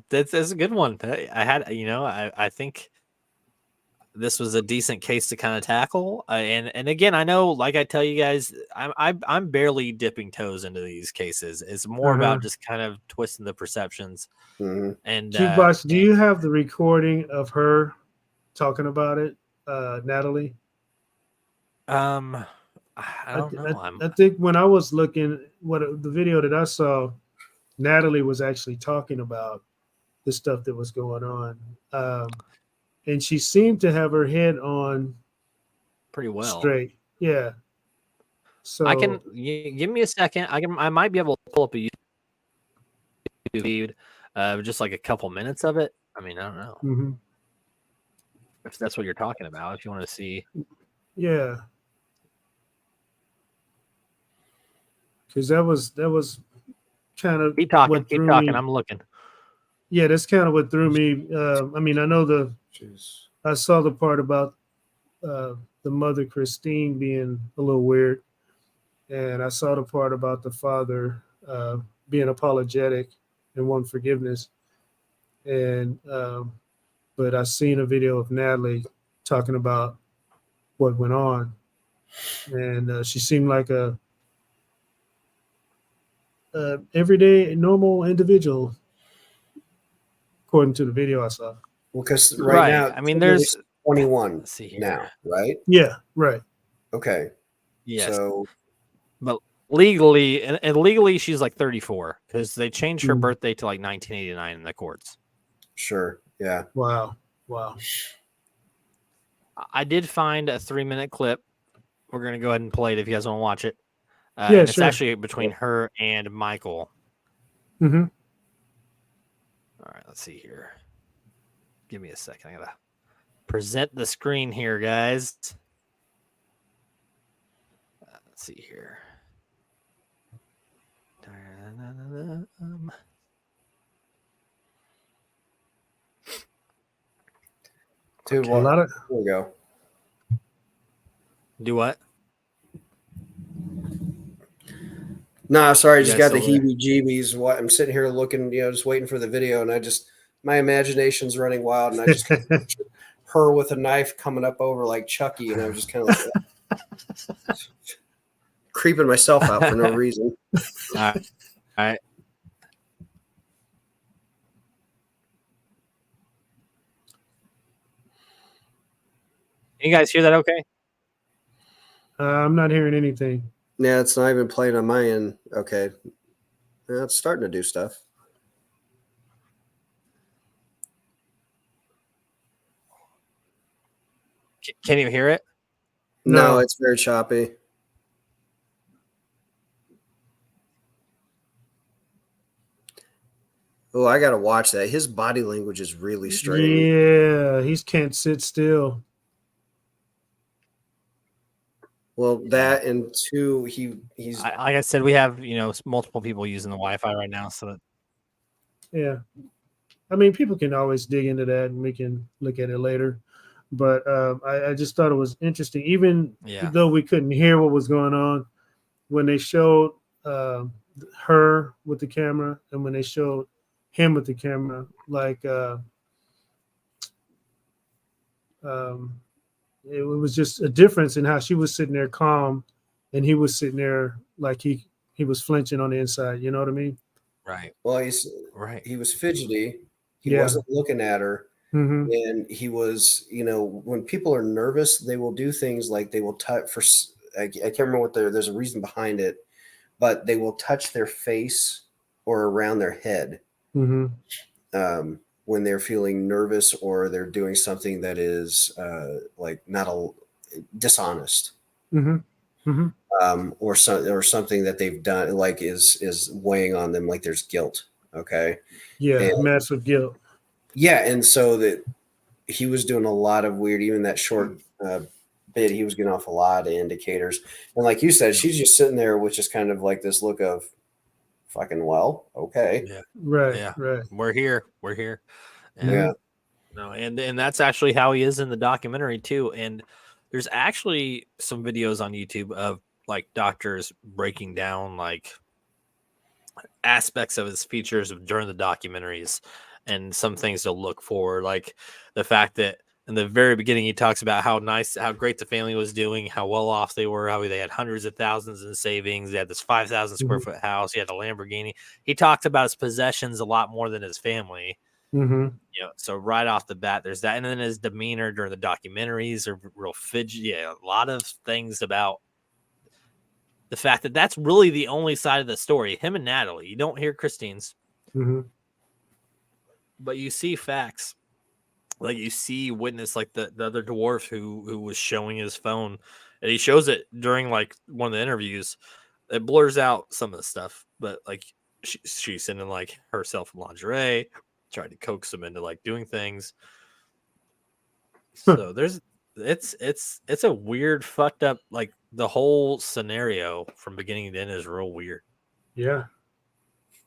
that's a good one. I had, I think this was a decent case to kind of tackle. And again, I know, like I tell you guys, I'm barely dipping toes into these cases. It's more about just kind of twisting the perceptions. Mm-hmm. And Jukebox, do you have the recording of her talking about it, Natalie? I don't know. I think when I was looking, the video that I saw, Natalie was actually talking about the stuff that was going on, and she seemed to have her head on pretty well. Straight, yeah. So I can give me a second. I might be able to pull up a YouTube feed, just like a couple minutes of it. I mean, I don't know if that's what you're talking about. If you want to see, yeah, because that was kind of keep talking. I'm looking. Yeah, that's kind of what threw me. I mean, I know I saw the part about the mother Christine being a little weird, and I saw the part about the father being apologetic and want forgiveness, and but I seen a video of Natalie talking about what went on, and she seemed like a everyday normal individual, according to the video I saw. Well, because right now, I mean, there's 21 now, right? Yeah, right. Okay. Yes. So, but legally, and legally, she's like 34 because they changed her birthday to like 1989 in the courts. Sure. Yeah. Wow. I did find a 3-minute clip. We're gonna go ahead and play it if you guys want to watch it. Yeah, and it's sure. actually between her and Michael. All right, let's see here. Give me a second. I gotta present the screen here, guys. Let's see here. Dude, okay. Here we go. Do what? Nah, sorry, I just got the heebie-jeebies. I'm sitting here looking, just waiting for the video, and my imagination's running wild, and I just pictured her with a knife coming up over like Chucky, and I was just kind of like creeping myself out for no reason. All right. You guys hear that okay? I'm not hearing anything. Yeah, it's not even playing on my end. Okay. Yeah, it's starting to do stuff. Can you hear it? No, it's very choppy. Oh, I gotta watch that. His body language is really strange. Yeah, he can't sit still. Well, that and two, he's Like I said, we have multiple people using the Wi-Fi right now, so that Yeah. I mean, people can always dig into that and we can look at it later. But I just thought it was interesting, even though we couldn't hear what was going on when they showed her with the camera and when they showed him with the camera, like it was just a difference in how she was sitting there calm and he was sitting there like he was flinching on the inside. You know what I mean? right. well, Right. he was fidgety. He Yeah. wasn't looking at her. Mm-hmm. And he was, when people are nervous, they will do things like they will touch I can't remember what there's a reason behind it, but they will touch their face or around their head when they're feeling nervous or they're doing something that is like not dishonest. Or something that they've done like is weighing on them, like there's guilt. Okay. Yeah, massive guilt. Yeah, and so that he was doing a lot of weird, even that short bit, he was getting off a lot of indicators. And like you said, she's just sitting there with just kind of like this look of fucking, well, okay. Yeah. Right. Yeah. Right. We're here. And, Yeah. No, and that's actually how he is in the documentary too. And there's actually some videos on YouTube of like doctors breaking down like aspects of his features during the documentaries and some things to look for, like the fact that in the very beginning he talks about how great the family was doing, how well off they were, how they had hundreds of thousands in savings, they had this 5,000 square foot house, he had a Lamborghini. He talked about his possessions a lot more than his family. So right off the bat there's that, and then his demeanor during the documentaries are real fidgety. A lot of things about the fact that that's really the only side of the story, him and Natalie. You don't hear Christine's, but you see facts, like you see witness, like the other dwarf who was showing his phone, and he shows it during like one of the interviews. It blurs out some of the stuff, but like she's sending like herself in lingerie, trying to coax him into like doing things. So it's a weird, fucked up, like the whole scenario from beginning to end is real weird. Yeah.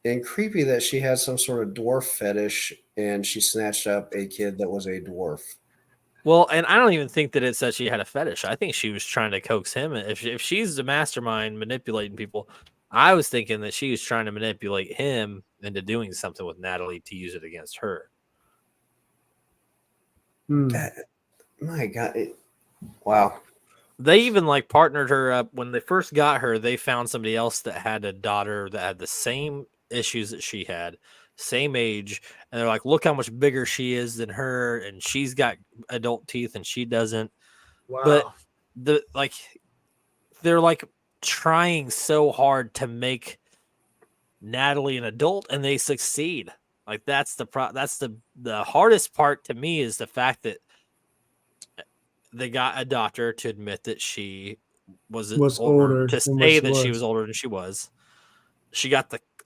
And creepy that she had some sort of dwarf fetish and she snatched up a kid that was a dwarf. Well, and I don't even think that it said she had a fetish. I think she was trying to coax him. If she's the mastermind manipulating people, I was thinking that she was trying to manipulate him into doing something with Natalie to use it against her. My God. Wow. They even like partnered her up when they first got her. They found somebody else that had a daughter that had the same issues that she had, same age, and they're like, look how much bigger she is than her, and she's got adult teeth and she doesn't. Wow. But they're like trying so hard to make Natalie an adult, and they succeed. Like that's the hardest part to me, is the fact that they got a doctor to admit that she was older, to say that she was older than she was.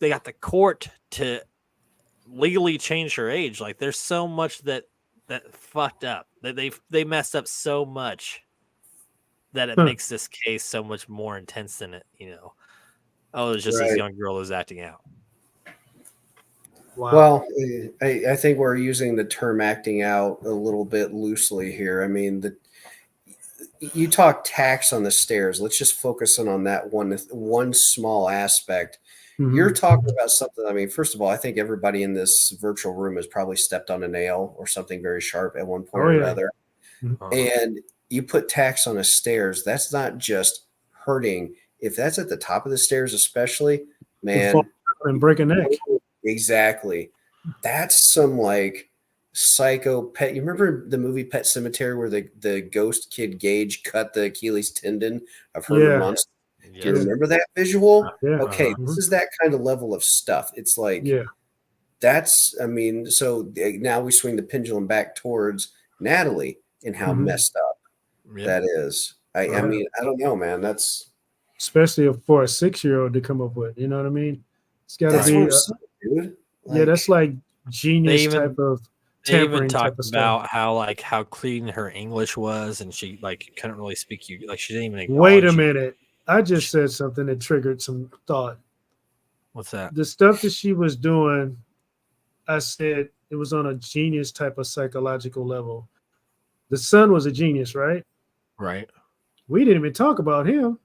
They got the court to legally change her age. Like there's so much that fucked up, that they messed up so much that it makes this case so much more intense than it. Oh, it was just this young girl who's acting out. Wow. Well, I think we're using the term acting out a little bit loosely here. I mean, you talk tax on the stairs. Let's just focus in on that one small aspect. You're talking about something. I mean, first of all, I think everybody in this virtual room has probably stepped on a nail or something very sharp at one point or another. And you put tax on the stairs. That's not just hurting. If that's at the top of the stairs, especially, man, and break a neck. Exactly. That's some like psycho pet. You remember the movie Pet Cemetery where the ghost kid Gage cut the Achilles tendon of Herman Munster? Do you remember that visual? Okay, this is that kind of level of stuff. It's like, that's, I mean, so now we swing the pendulum back towards Natalie and how messed up that is. I mean, I don't know, man. That's especially for a 6-year-old to come up with. You know what I mean? It's got to that's be. what I'm saying, dude. Yeah, that's like They genius even type of they even tampering type talked of stuff. about how clean her English was, and she like couldn't really speak you like she didn't even Wait a acknowledge you. minute. I just said something that triggered some thought. What's that? The stuff that she was doing, I said it was on a genius type of psychological level. The son was a genius, right? Right. We didn't even talk about him.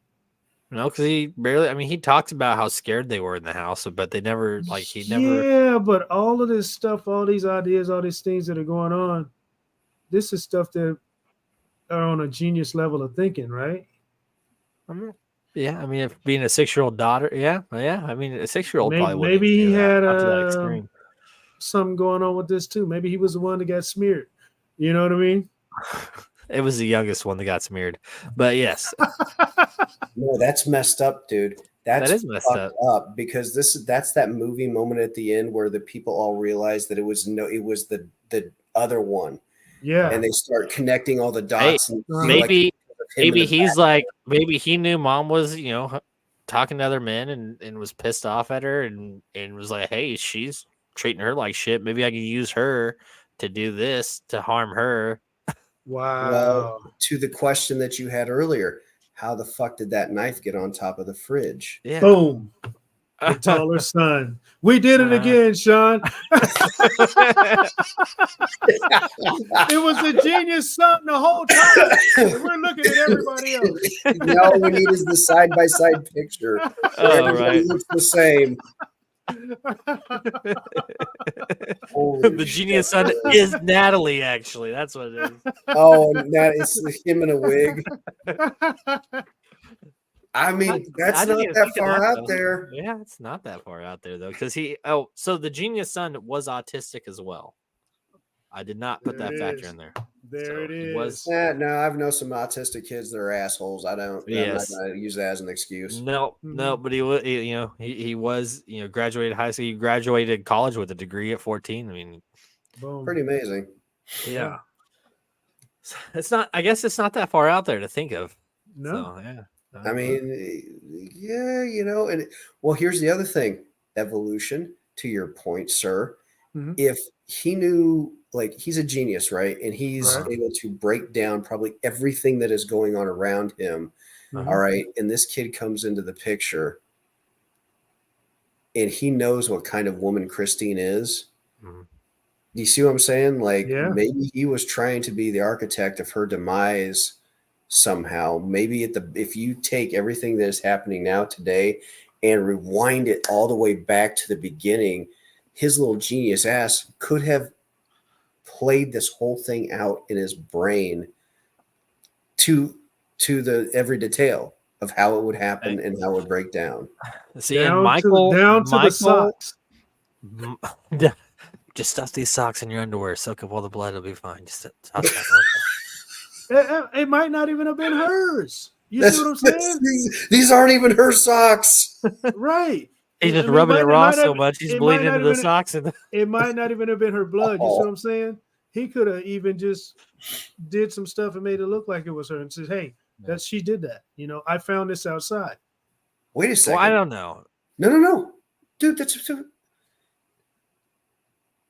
No, because he barely. I mean, he talked about how scared they were in the house, but they never like he never. Yeah, but all of this stuff, all these ideas, all these things that are going on, this is stuff that are on a genius level of thinking, right? Yeah, I mean, if being a 6-year-old daughter, yeah. I mean, a 6-year-old Maybe, probably wouldn't maybe even he do that, had not to that extreme. something going on with this too. Maybe he was the one that got smeared. You know what I mean? It was the youngest one that got smeared, but yes, no, that's messed up, dude. That's that is messed fucked up because that's that movie moment at the end where the people all realize that it was the other one. Yeah. And they start connecting all the Hey, dots and maybe maybe he's like maybe he knew mom was talking to other men and was pissed off at her and was like, hey, she's treating her like shit. Maybe I can use her to do this to harm her. Wow. Well, to the question that you had earlier, how the fuck did that knife get on top of the fridge? Yeah. Boom. The taller son. We did it again, Sean. It was the genius son the whole time. We're looking at everybody else. Now all we need is the side-by-side picture. Everybody looks the same. The genius son is Natalie, actually. That's what it is. Oh, and that is him in a wig. I mean, that's not that far out there. Yeah, it's not that far out there, though. Because so the genius son was autistic as well. I did not put that factor in there. There it is. No, I've known some autistic kids that are assholes. I'm not going to use that as an excuse. No, but he was, he was, graduated high school. He graduated college with a degree at 14. I mean, boom. Pretty amazing. Yeah. It's not, I guess it's not that far out there to think of. No. So, yeah. I mean, yeah, and well, here's the other thing. Evolution, to your point, sir. Mm-hmm. If he knew, like, he's a genius, right? And he's able to break down probably everything that is going on around him. Mm-hmm. All right. And this kid comes into the picture and he knows what kind of woman Christine is. Mm-hmm. Do you see what I'm saying? Like, maybe he was trying to be the architect of her demise somehow. Maybe if you take everything that is happening now today and rewind it all the way back to the beginning, his little genius ass could have played this whole thing out in his brain to the every detail of how it would happen and how it would break down. See, and Michael to the socks. Just stuff these socks in your underwear, soak up all the blood, it'll be fine. Just stop that. It might not even have been hers. You see what I'm saying? These aren't even her socks. Right. He's just rubbing it raw so much, he's bleeding into the socks. It might not even have been her blood. You see what I'm saying? He could have even just did some stuff and made it look like it was her and said, hey, she did that. I found this outside. Wait a second. Well, I don't know. No. Dude, that's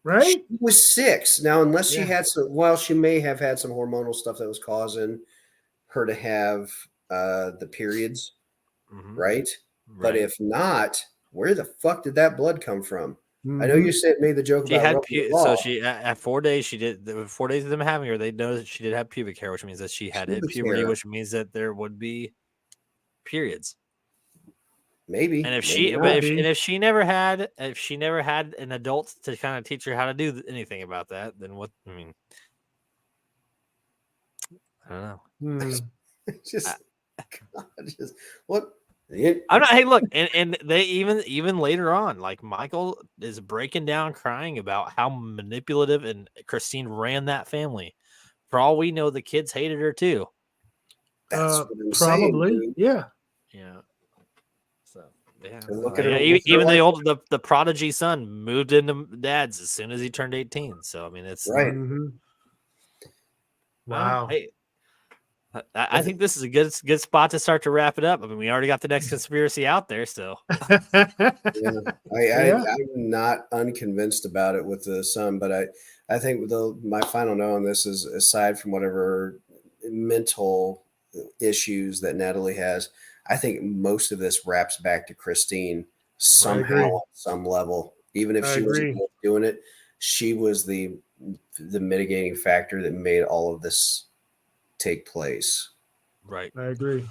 right. She was 6. Now, unless she had she may have had some hormonal stuff that was causing her to have the periods, right? But if not, where the fuck did that blood come from? I know you made the joke about so she at 4 days she did 4 days of them having her. They noticed she did have pubic hair, which means that she had hit puberty, which means that there would be periods. Maybe. And if she never had an adult to kind of teach her how to do anything about that, then what? I mean, I don't know. What? I'm not. Hey, look, and they even later on, like Michael is breaking down, crying about how manipulative and Christine ran that family. For all we know, the kids hated her too. That's probably, saying, yeah. So even the prodigy son moved into dad's as soon as he turned 18. So I mean, it's right. Wow. Hey, I think this is a good spot to start to wrap it up. I mean, we already got the next conspiracy out there, so I'm not unconvinced about it with the son, but I think my final note on this is, aside from whatever mental issues that Natalie has, I think most of this wraps back to Christine somehow on some level. Even if she wasn't doing it, she was the mitigating factor that made all of this take place. Right. I agree.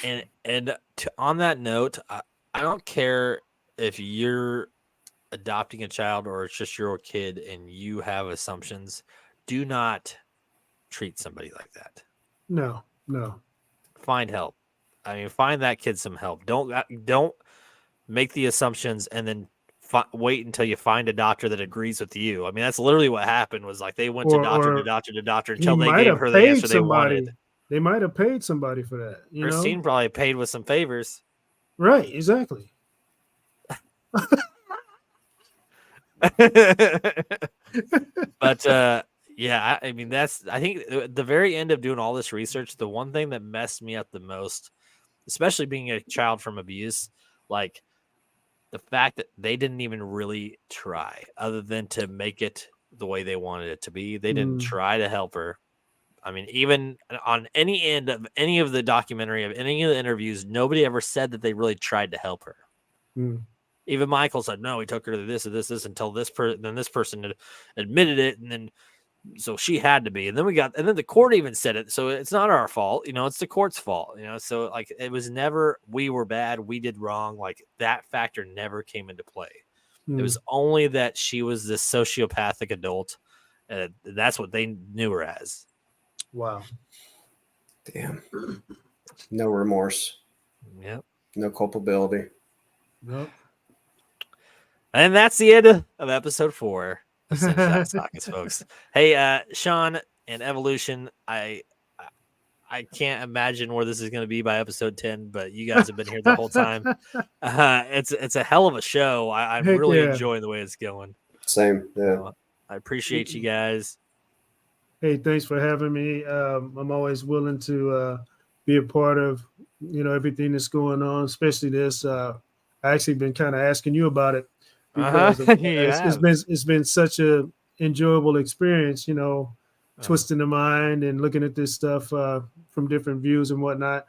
And on that note, I don't care if you're adopting a child or it's just your kid and you have assumptions. Do not treat somebody like that. No. Find help. I mean, find that kid some help. Don't make the assumptions and then wait until you find a doctor that agrees with you. I mean, that's literally what happened. Was like they went to doctor until they gave her the answer they wanted. They might have paid somebody for that. Christine probably paid with some favors. Right, exactly. But yeah, I mean, I think the very end of doing all this research, the one thing that messed me up the most, especially being a child from abuse, like the fact that they didn't even really try other than to make it the way they wanted it to be. They didn't try to help her. I mean, even on any end of any of the documentary, of any of the interviews, nobody ever said that they really tried to help her. Even Michael said, no, he took her to this until then this person admitted it. And then, so she had to be, and then the court even said it. So it's not our fault, it's the court's fault, so like, it was never, we were bad, we did wrong. Like that factor never came into play. It was only that she was this sociopathic adult. That's what they knew her as. Wow. Damn. No remorse. Yep. No culpability. Nope. And that's the end of episode 4 of Shot Sockets, folks. Hey, Sean and Evolution, I can't imagine where this is going to be by episode 10, but you guys have been here the whole time. It's a hell of a show. I'm really enjoying the way it's going. Same. Yeah. I appreciate you guys. Hey, thanks for having me. I'm always willing to be a part of, everything that's going on, especially this. I actually been kind of asking you about it because it's been such a enjoyable experience, twisting the mind and looking at this stuff from different views and whatnot.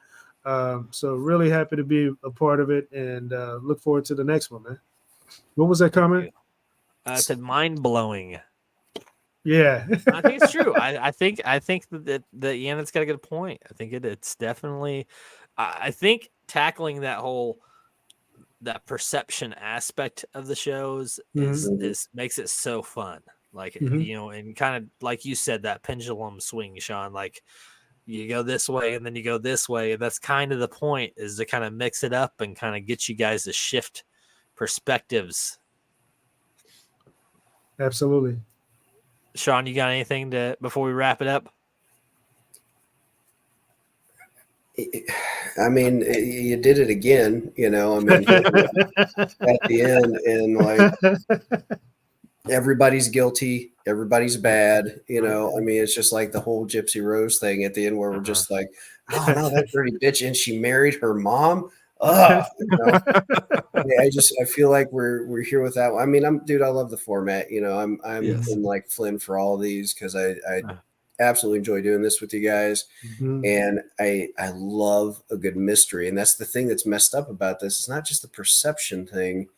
So really happy to be a part of it, and look forward to the next one, man. What was that comment? I said mind blowing. Yeah, I think it's true. I think that Yannet's got a good point. I think it's definitely. I think tackling that perception aspect of the shows is makes it so fun. Like and kind of like you said, that pendulum swing, Sean. Like you go this way and then you go this way. And that's kind of the point, is to kind of mix it up and kind of get you guys to shift perspectives. Absolutely. Sean, you got anything before we wrap it up? I mean, you did it again, at the end, and like everybody's guilty, everybody's bad, I mean, it's just like the whole Gypsy Rose thing at the end, where we're just like, oh no, that dirty bitch, and she married her mom. I feel like we're here with that one. I mean, I love the format. I'm in like Flynn for all of these, because I absolutely enjoy doing this with you guys, and I love a good mystery. And that's the thing that's messed up about this. It's not just the perception thing,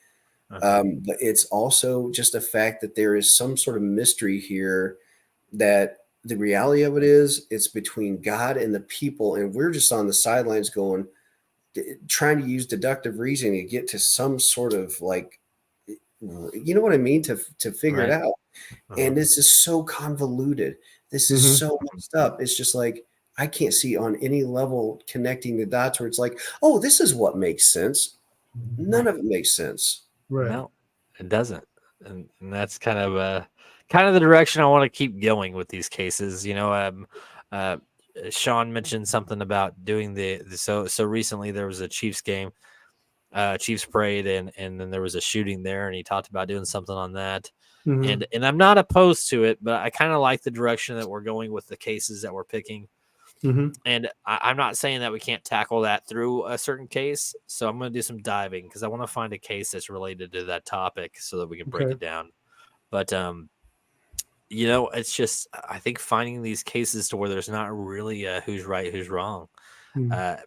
but it's also just the fact that there is some sort of mystery here, that the reality of it is it's between God and the people, and we're just on the sidelines trying to use deductive reasoning to get to some sort of, like, you know what I mean, to figure it out. And this is so convoluted. This is so messed up. It's just like, I can't see on any level connecting the dots where it's like, oh, this is what makes sense. None of it makes sense. Right. No, it doesn't. And that's kind of the direction I want to keep going with these cases. Sean mentioned something about doing so recently there was a Chiefs game, Chiefs parade, and then there was a shooting there, and he talked about doing something on that. And I'm not opposed to it, but I kind of like the direction that we're going with the cases that we're picking. And I'm not saying that we can't tackle that through a certain case. So I'm going to do some diving because I want to find a case that's related to that topic so that we can break it down. But, it's just, I think finding these cases to where there's not really a who's right, who's wrong,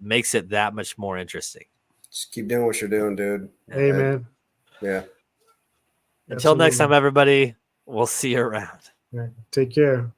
makes it that much more interesting. Just keep doing what you're doing, dude. Amen. Yeah. Until next time, everybody, we'll see you around. Right. Take care.